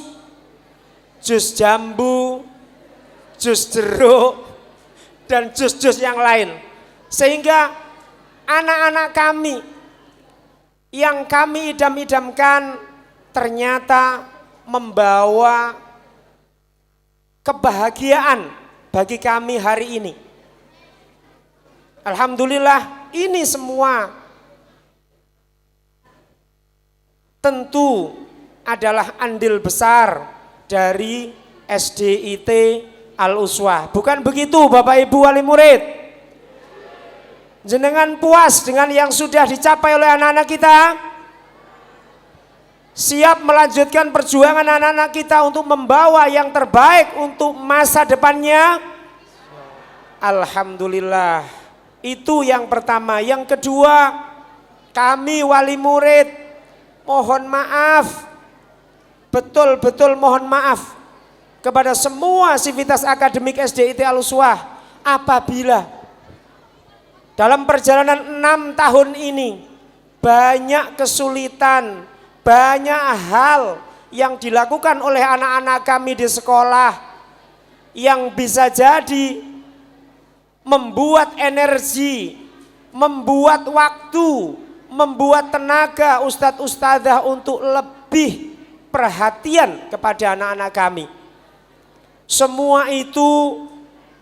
jambu, juz jeruk, dan juz-juz yang lain. Sehingga anak-anak kami yang kami idam-idamkan ternyata membawa kebahagiaan bagi kami hari ini. Alhamdulillah ini semua tentu adalah andil besar dari SDIT Al-Uswah. Bukan begitu Bapak Ibu wali murid? Jenengan puas dengan yang sudah dicapai oleh anak-anak kita? Siap melanjutkan perjuangan anak-anak kita untuk membawa yang terbaik untuk masa depannya? Alhamdulillah. Itu yang pertama. Yang kedua, kami wali murid mohon maaf, betul-betul mohon maaf kepada semua sivitas akademik SDIT Al-Uswah apabila dalam perjalanan 6 tahun ini banyak kesulitan, banyak hal yang dilakukan oleh anak-anak kami di sekolah yang bisa jadi membuat energi, membuat waktu, membuat tenaga ustadz ustadzah untuk lebih perhatian kepada anak-anak kami. Semua itu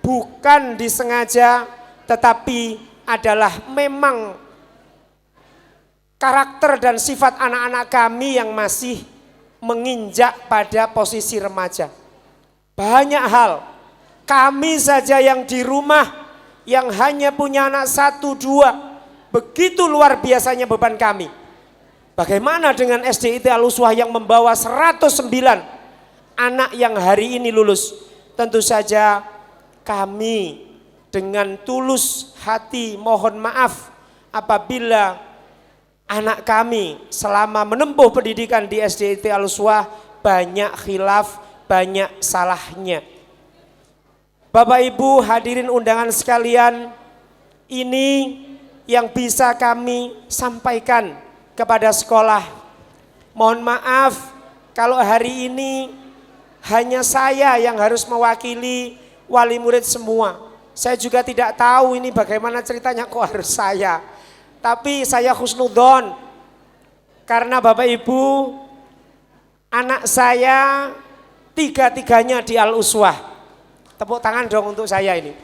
bukan disengaja, tetapi adalah memang karakter dan sifat anak-anak kami yang masih menginjak pada posisi remaja. Banyak hal, kami saja yang di rumah yang hanya punya anak 1, 2, begitu luar biasanya beban kami. Bagaimana dengan SDIT Al-Uswah yang membawa 109 anak yang hari ini lulus? Tentu saja kami dengan tulus hati mohon maaf apabila anak kami selama menempuh pendidikan di SDIT Al-Uswah banyak khilaf, banyak salahnya. Bapak Ibu hadirin undangan sekalian, ini yang bisa kami sampaikan kepada sekolah. Mohon maaf kalau hari ini hanya saya yang harus mewakili wali murid semua. Saya juga tidak tahu ini bagaimana ceritanya kok harus saya. Tapi saya husnudon karena Bapak Ibu anak saya tiga-tiganya di Al-Uswah. Tepuk tangan dong untuk saya ini.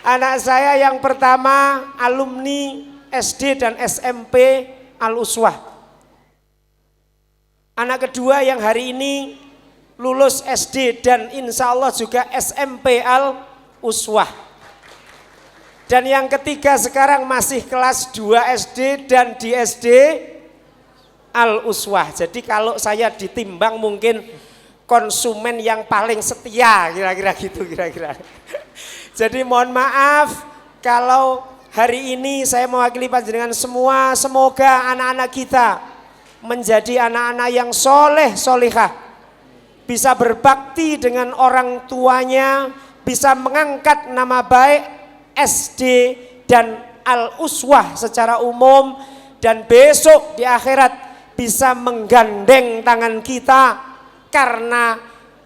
Anak saya yang pertama alumni SD dan SMP Al-Uswah. Anak kedua yang hari ini lulus SD dan insya Allah juga SMP Al-Uswah. Dan yang ketiga sekarang masih kelas 2 SD dan di SD Al-Uswah. Jadi kalau saya ditimbang mungkin konsumen yang paling setia kira-kira gitu kira-kira. Jadi mohon maaf kalau hari ini saya mewakili panjenengan semua, semoga anak-anak kita menjadi anak-anak yang soleh solihah, bisa berbakti dengan orang tuanya, bisa mengangkat nama baik SD dan Al-Uswah secara umum, dan besok di akhirat bisa menggandeng tangan kita karena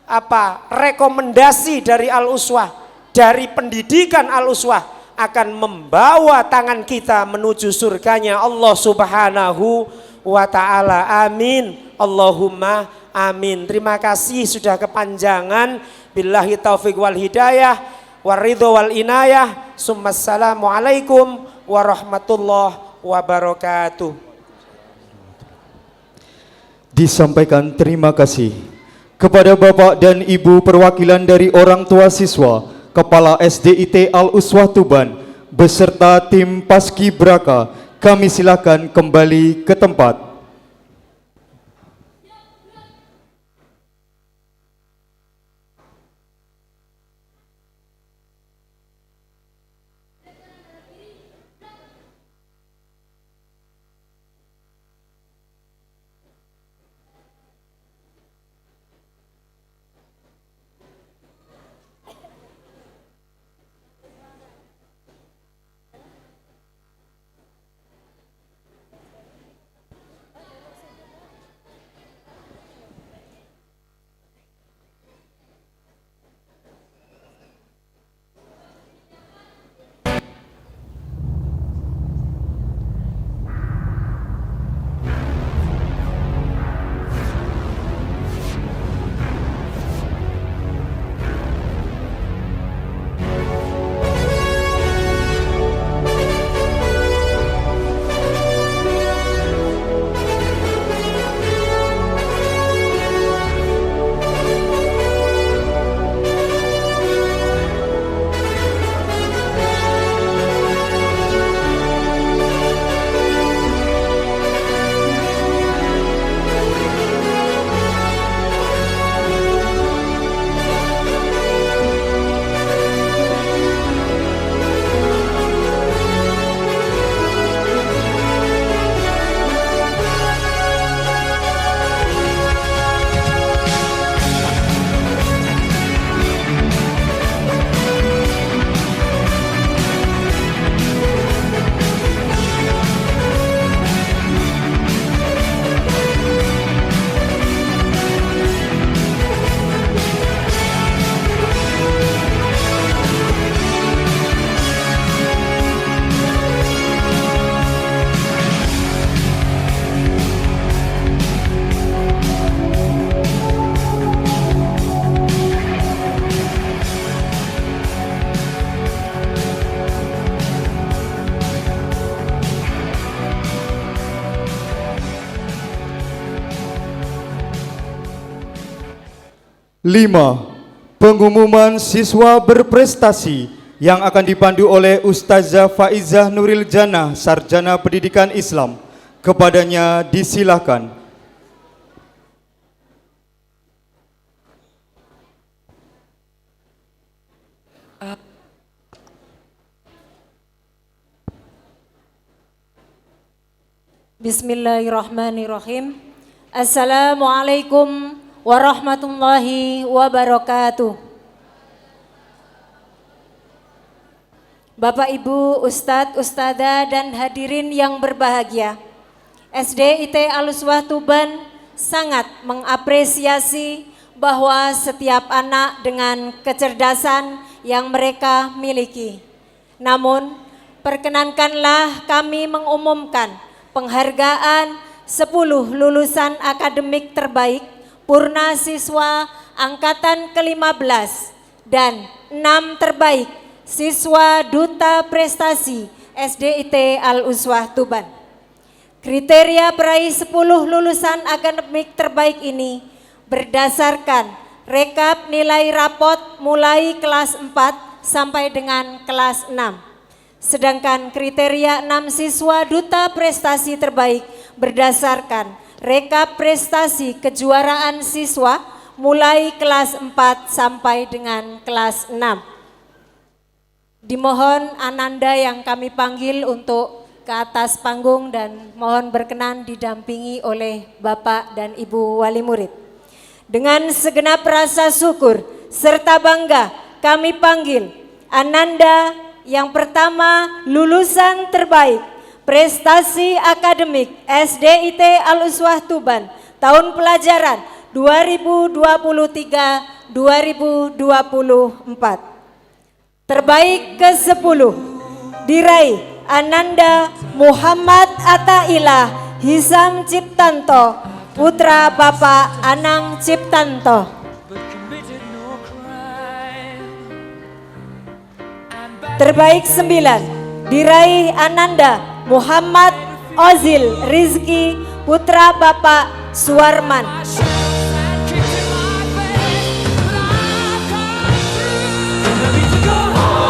apa? Rekomendasi dari Al-Uswah, dari pendidikan Al-Uswah akan membawa tangan kita menuju surganya Allah Subhanahu wa ta'ala. Amin. Allahumma amin. Terima kasih sudah kepanjangan. Billahi taufiq wal hidayah waridho wal inayah. Assalamualaikum warahmatullahi wabarakatuh. Disampaikan terima kasih kepada Bapak dan Ibu perwakilan dari orang tua siswa, Kepala SDIT Al-Uswah Tuban beserta tim Paskibraka. Kami silakan kembali ke tempat. 5. Pengumuman siswa berprestasi yang akan dipandu oleh Ustazah Faizah Nuril Jannah, Sarjana Pendidikan Islam. Kepadanya disilakan. Bismillahirrahmanirrahim. Assalamualaikum warahmatullahi wabarakatuh. Bapak, Ibu, Ustadz, Ustadzah, dan hadirin yang berbahagia, SDIT Al-Uswah Tuban sangat mengapresiasi bahwa setiap anak dengan kecerdasan yang mereka miliki. Namun, perkenankanlah kami mengumumkan penghargaan 10 lulusan akademik terbaik Purna Siswa Angkatan ke-15 dan 6 terbaik Siswa Duta Prestasi SDIT Al-Uswah Tuban. Kriteria peraih 10 lulusan akademik terbaik ini berdasarkan rekap nilai rapot mulai kelas 4 sampai dengan kelas 6. Sedangkan kriteria 6 siswa duta prestasi terbaik berdasarkan rekap prestasi kejuaraan siswa mulai kelas 4 sampai dengan kelas 6. Dimohon Ananda yang kami panggil untuk ke atas panggung dan mohon berkenan didampingi oleh Bapak dan Ibu Wali Murid. Dengan segenap rasa syukur serta bangga kami panggil Ananda yang pertama, lulusan terbaik prestasi akademik SDIT Al-Uswah Tuban tahun pelajaran 2023-2024. Terbaik ke-10 diraih Ananda Muhammad Atailah Hisam Ciptanto, putra Bapak Anang Ciptanto. Terbaik 9 diraih Ananda Muhammad Ozil Rizki, putra Bapak Suwarman.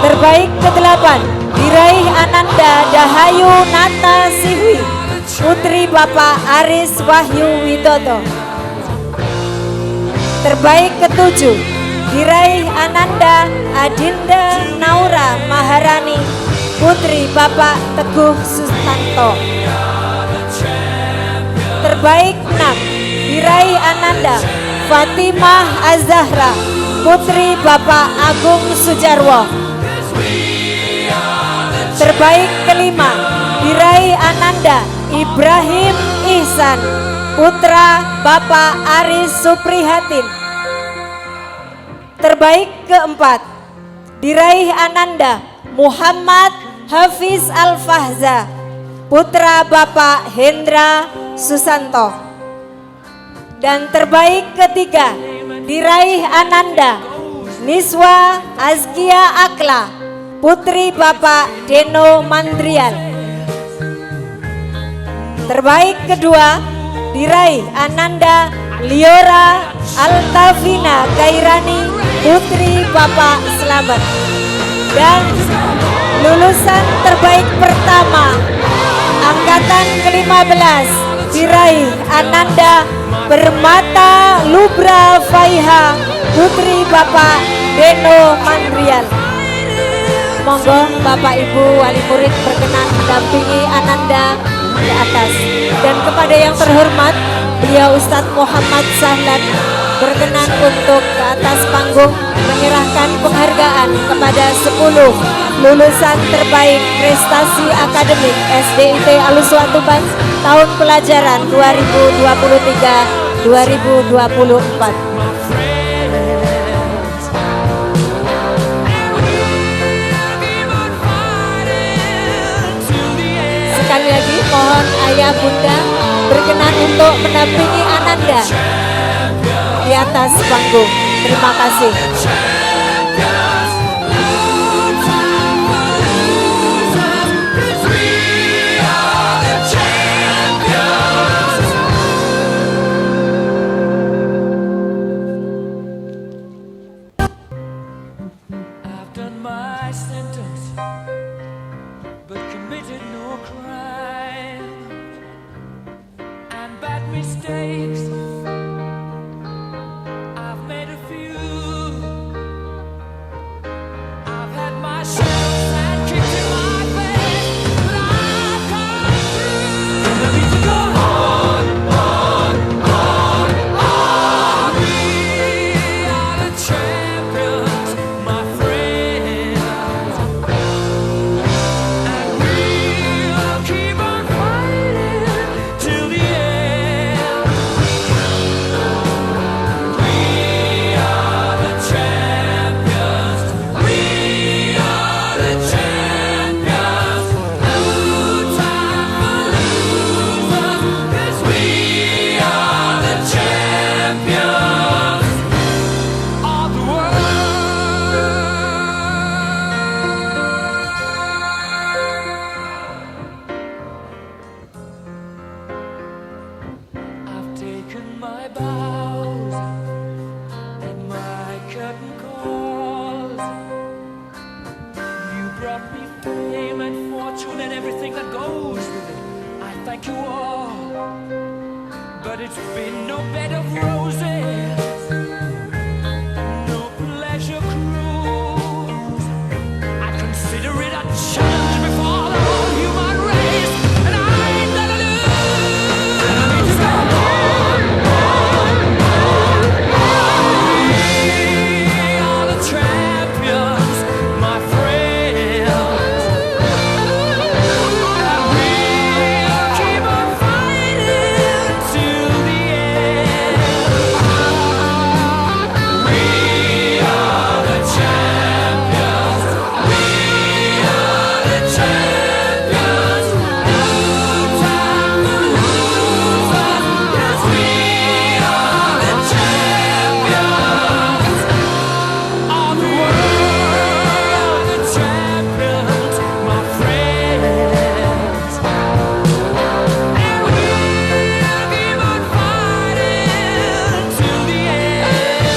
Terbaik ke-8 diraih Ananda Dahayu Nata Sihwi, putri Bapak Aris Wahyu Widodo. Terbaik ke-7 diraih Ananda Adinda Naura Maharani, putri Bapak Teguh Sustanto. Terbaik 6 diraih Ananda Fatimah Azahra, putri Bapak Agung Sujarwo. Terbaik ke-5 diraih Ananda Ibrahim Ihsan, putra Bapak Aris Suprihatin. Terbaik ke-4 diraih Ananda Muhammad Hafiz Al-Fahza, putra Bapak Hendra Susanto. Dan terbaik ke-3 diraih Ananda Niswa Azkia Akla, putri Bapak Deno Mandrian. Terbaik kedua diraih Ananda Liora Altavina Kairani, putri Bapak Slamet. Dan lulusan terbaik pertama angkatan ke-15 diraih Ananda Permata Lubra Faiha, putri Bapak Deno Mandrian. Monggo Bapak Ibu Wali Murid berkenan mendampingi Ananda ke atas. Dan kepada yang terhormat beliau Ustadz Muhammad Sahlan berkenan untuk ke atas panggung menyerahkan penghargaan kepada 10 lulusan terbaik prestasi akademik SDIT Al-Uswah Tuban tahun pelajaran 2023-2024. Sekali lagi mohon ayah bunda berkenan untuk mendampingi Ananda di atas panggung. Terima kasih. mistakes. I've made a few. I've had my shadows and kicks in my face, but I've come through. I need to go on. We are the champions, my friends, and we'll keep on fighting till the end. We are the champions. We are the champions. No time for losers, 'cause we are the champions of the world. I've taken my bows and my curtain calls. You brought me fame and fortune and everything that goes with it. I thank you all, but it's been no bed of roses, no pleasure cruise. I consider it a challenge before the whole human race, and I ain't gonna lose. I need to go on. We are the champions, my friends, and we'll keep on fighting till the end. We are the champions. We are the champions. No time for losers, 'cause we are the champions of the world. The champions, my friends, and we'll keep on fighting till the end.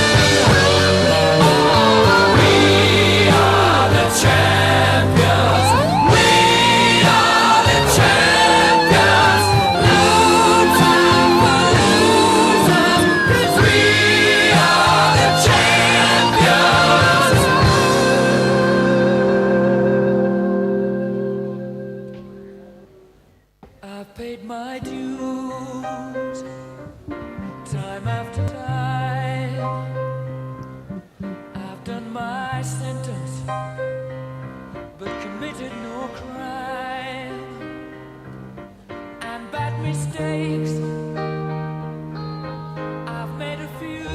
We are the champions. We are the champions. No time for losers, 'cause we are the champions. I've paid my dues time after time. I've done my sentence, but committed no crime. And bad mistakes, I've made a few.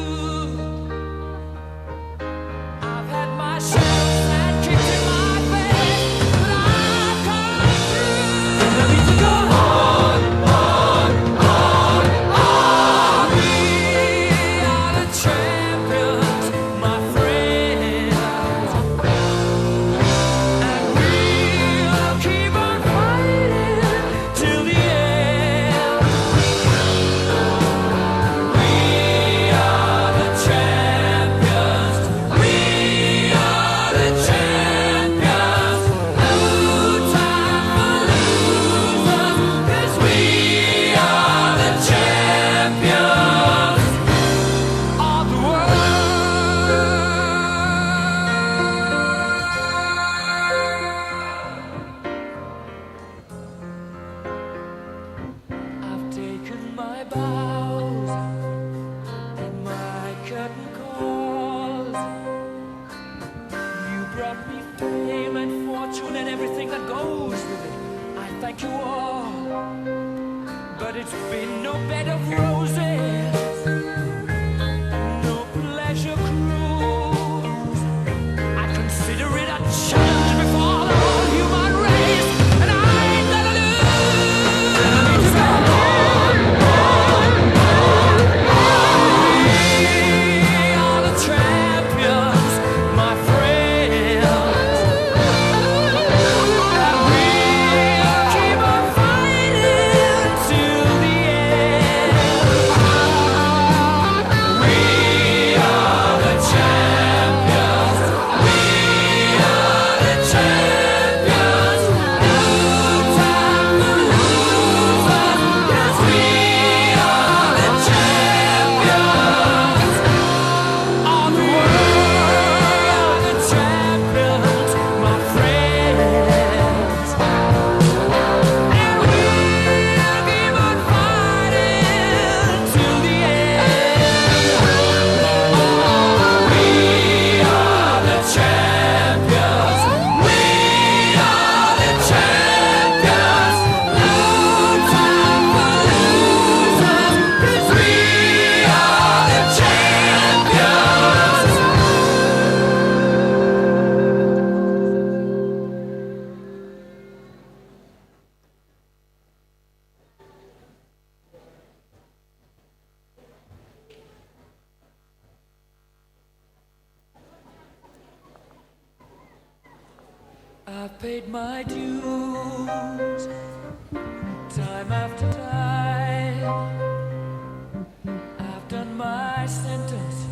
I've had my shadows and kicks in my face, but I've come through. I need to go on. We are the champions, my friends, and we'll keep on fighting till the end. We are the champions. We are the champions. No time for losers, 'cause we are the champions of the world. I've taken my bows and my curtain calls. You brought me fame and fortune and everything that goes with it. I thank you all, but it's been no bed of roses, no pleasure cruise. I consider it a challenge before the whole human race, and I ain't gonna lose. I need to go on. We are the champions, my friends, and we'll keep on fighting till the end. I've paid my dues time after time. I've done my sentence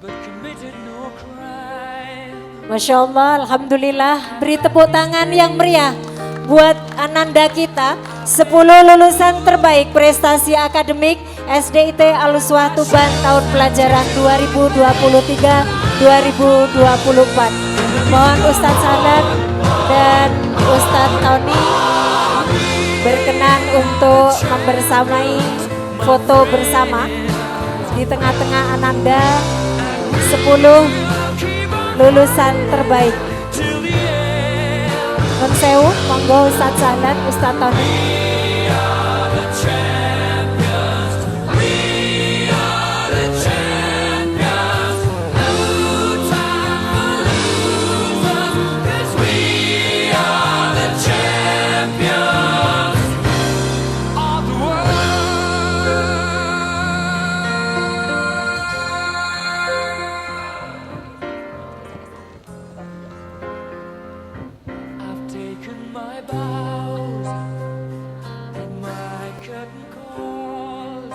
but committed no crime. Masya Allah, Alhamdulillah, beri tepuk tangan yang meriah buat Ananda kita, 10 lulusan terbaik prestasi akademik SDIT Al-Uswah Tuban tahun pelajaran 2023-2024. Mohon Ustadz Salat dan Ustadz Tony berkenan untuk membersamai foto bersama di tengah-tengah Ananda 10 lulusan terbaik. Nun sewu, monggo Ustadz Salat, Ustadz Tony. My vows and my curtain calls.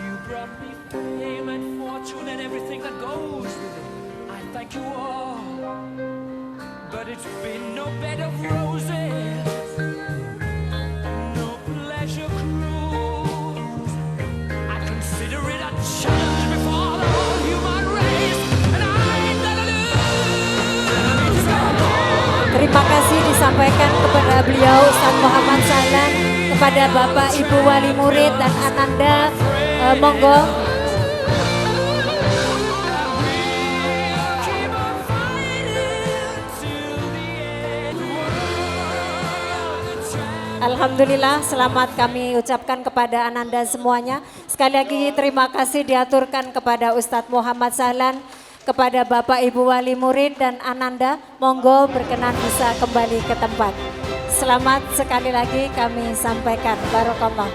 You brought me fame and fortune and everything that goes with it. I thank you all, but it's been no bed of roses, no pleasure cruise. I consider it a challenge before the whole human race, and I ain't gonna lose. Terima kasih disampaikan kepada beliau Ustadz Muhammad Sahlan, kepada Bapak Ibu Wali Murid dan Ananda, monggo. Alhamdulillah, selamat kami ucapkan kepada Ananda semuanya. Sekali lagi terima kasih diaturkan kepada Ustadz Muhammad Sahlan, kepada Bapak Ibu Wali Murid dan Ananda, monggo berkenan bisa kembali ke tempat. Selamat sekali lagi kami sampaikan. Barakallah.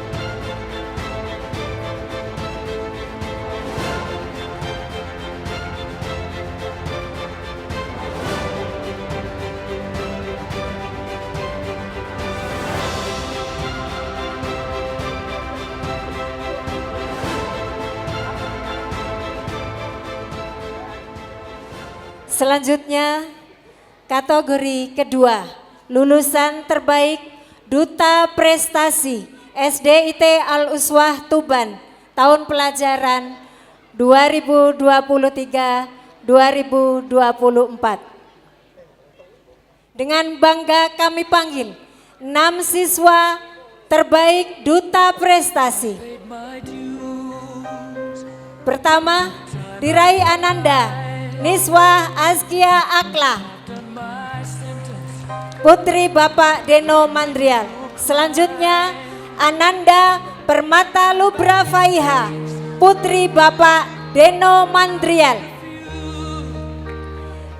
Selanjutnya, kategori kedua, lulusan terbaik Duta Prestasi SDIT Al-Uswah Tuban tahun pelajaran 2023-2024. Dengan bangga kami panggil 6 siswa terbaik Duta Prestasi. Pertama, diraih Ananda Niswah Azkia Akla, putri Bapak Deno Mandrial. Selanjutnya Ananda Permata Lubra Faiha, putri Bapak Deno Mandrial.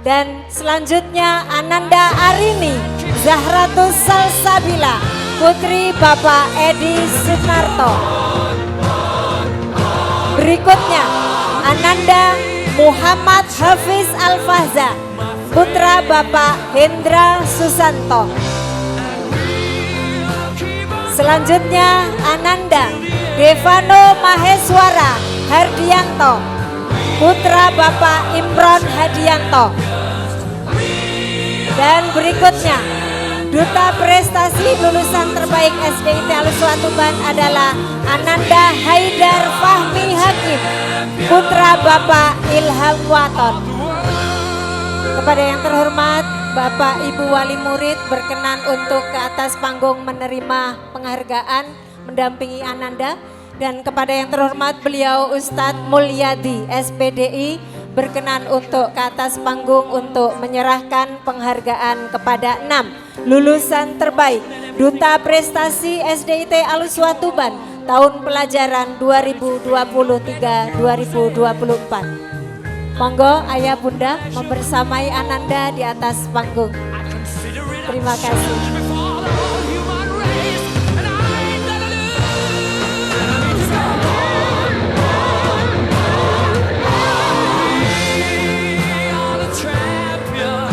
Dan selanjutnya Ananda Arini Zahratus Salsabila, putri Bapak Edi Sunarto. Berikutnya Ananda Muhammad Hafiz Al-Fahza, putra Bapak Hendra Susanto. Selanjutnya Ananda Devano Maheswara Hardianto, putra Bapak Imron Hadianto. Dan berikutnya Duta Prestasi lulusan terbaik SDIT Al-Uswah Tuban adalah Ananda Haidar Fahmi Hakim, putra Bapak Ilham Waton. Kepada yang terhormat Bapak Ibu Wali Murid berkenan untuk ke atas panggung menerima penghargaan mendampingi Ananda. Dan kepada yang terhormat beliau Ustadz Mulyadi SPDI berkenan untuk ke atas panggung untuk menyerahkan penghargaan kepada 6 lulusan terbaik Duta Prestasi SDIT Al-Uswah Tuban tahun pelajaran 2023-2024. Monggo ayah bunda membersamai Ananda di atas panggung. Terima kasih. Champion.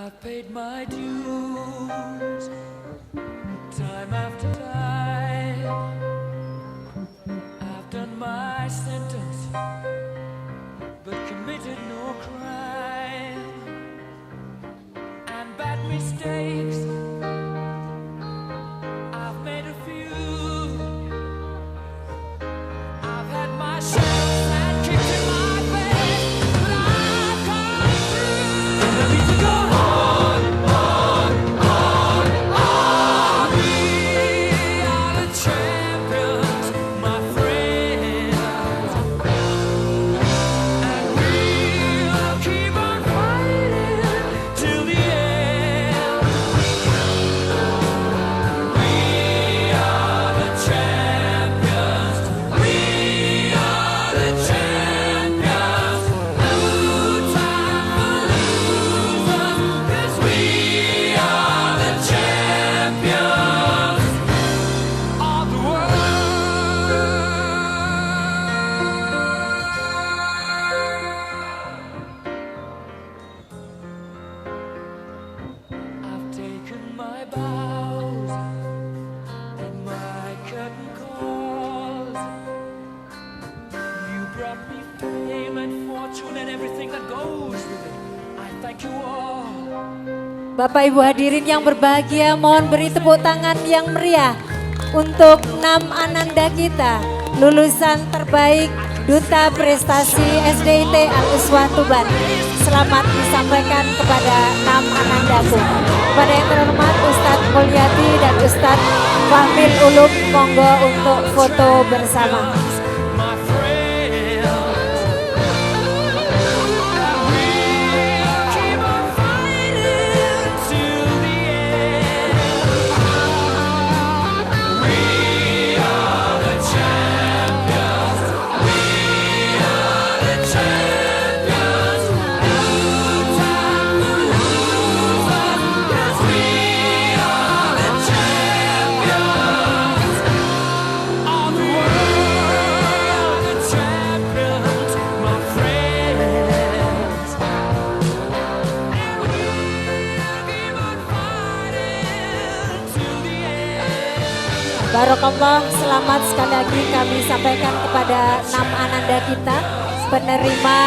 I've paid my dues time after time. I've done my sentence, but committed no crime. And bad mistakes, I've made a few. I've had my share and kicked in my face, but I've come through. And I need to go on, on, on, on. We are the champions, my friends, and we'll keep on fighting till the end. We are the champions. We are the champions. No time for losers, 'cause we are the champions of the world. I've taken my bows and my curtain calls. You brought me fame and fortune and everything that goes with it. I thank you all. Bapak Ibu hadirin yang berbahagia, mohon beri tepuk tangan yang meriah untuk 6 ananda kita, lulusan terbaik Duta Prestasi SDIT Al-Uswah Tuban. Selamat disampaikan kepada 6 anandaku. Kepada yang terhormat Ustadz Mulyadi dan Ustadz Fahmil Ulum, monggo untuk foto bersama. My friends, and we'll keep on fighting till the end. We are the champions. We are the champions. No time for losers, 'cause we are the champions of the world. The champions, my friends, and we'll keep on fighting till the end. Barokallah, selamat sekali lagi kami sampaikan kepada 6 ananda kita, penerima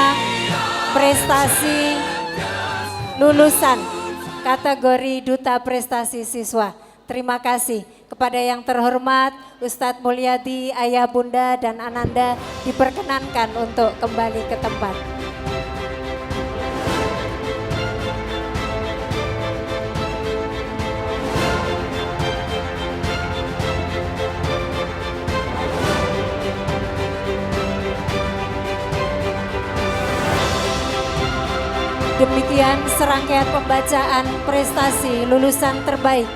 prestasi lulusan kategori Duta Prestasi Siswa. Terima kasih. Kepada yang terhormat Ustadz Mulyadi, Ayah Bunda dan Ananda diperkenankan untuk kembali ke tempat. Demikian serangkaian pembacaan prestasi lulusan terbaik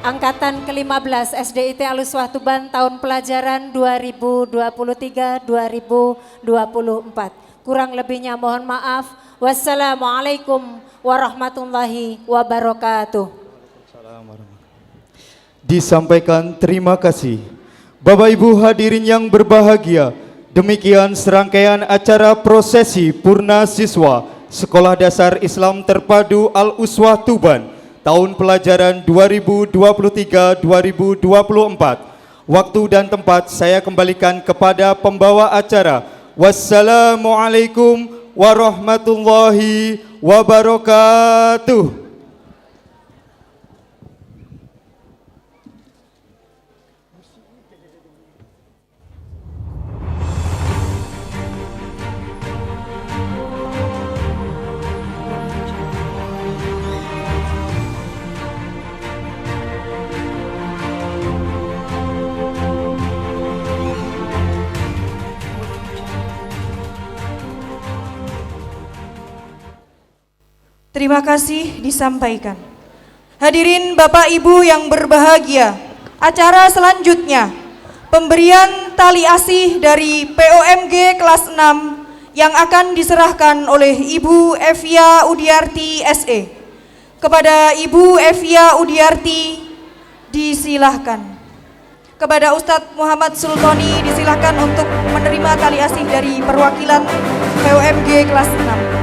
Angkatan ke-15 SDIT Al-Uswah Tuban tahun pelajaran 2023-2024. Kurang lebihnya mohon maaf. Wassalamualaikum warahmatullahi wabarakatuh. Disampaikan terima kasih. Bapak Ibu hadirin yang berbahagia, demikian serangkaian acara prosesi Purna Siswa Sekolah Dasar Islam Terpadu Al-Uswah Tuban tahun pelajaran 2023-2024. Waktu dan tempat saya kembalikan kepada pembawa acara. Wassalamualaikum warahmatullahi wabarakatuh. Terima kasih disampaikan. Hadirin Bapak Ibu yang berbahagia, acara selanjutnya pemberian tali asih dari POMG kelas 6 yang akan diserahkan oleh Ibu Evia Udiarti SE. Kepada Ibu Evia Udiarti disilahkan. Kepada Ustadz Muhammad Sultoni disilahkan untuk menerima tali asih dari perwakilan POMG kelas 6.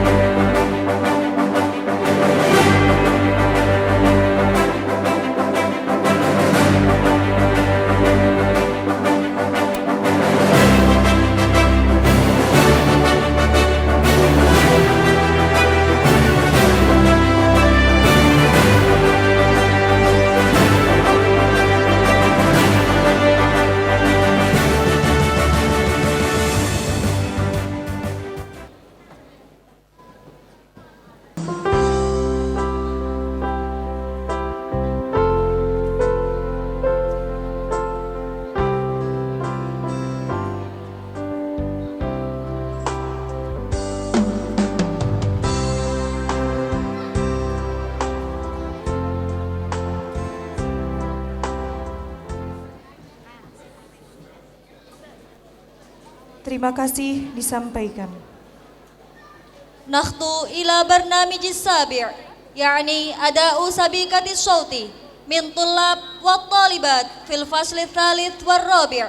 Terima kasih disampaikan. نخطو إلى برنامج السابع يعني أداء سبيكة الصوت من طلاب والطالبات في الفصل الثالث والرابع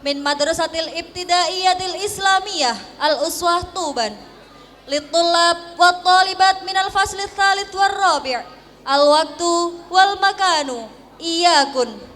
من مدرسة الابتدائية الإسلامية الأسوة طوبى للطلاب والطالبات من الفصل الثالث والرابع الوقت والمكان إياكن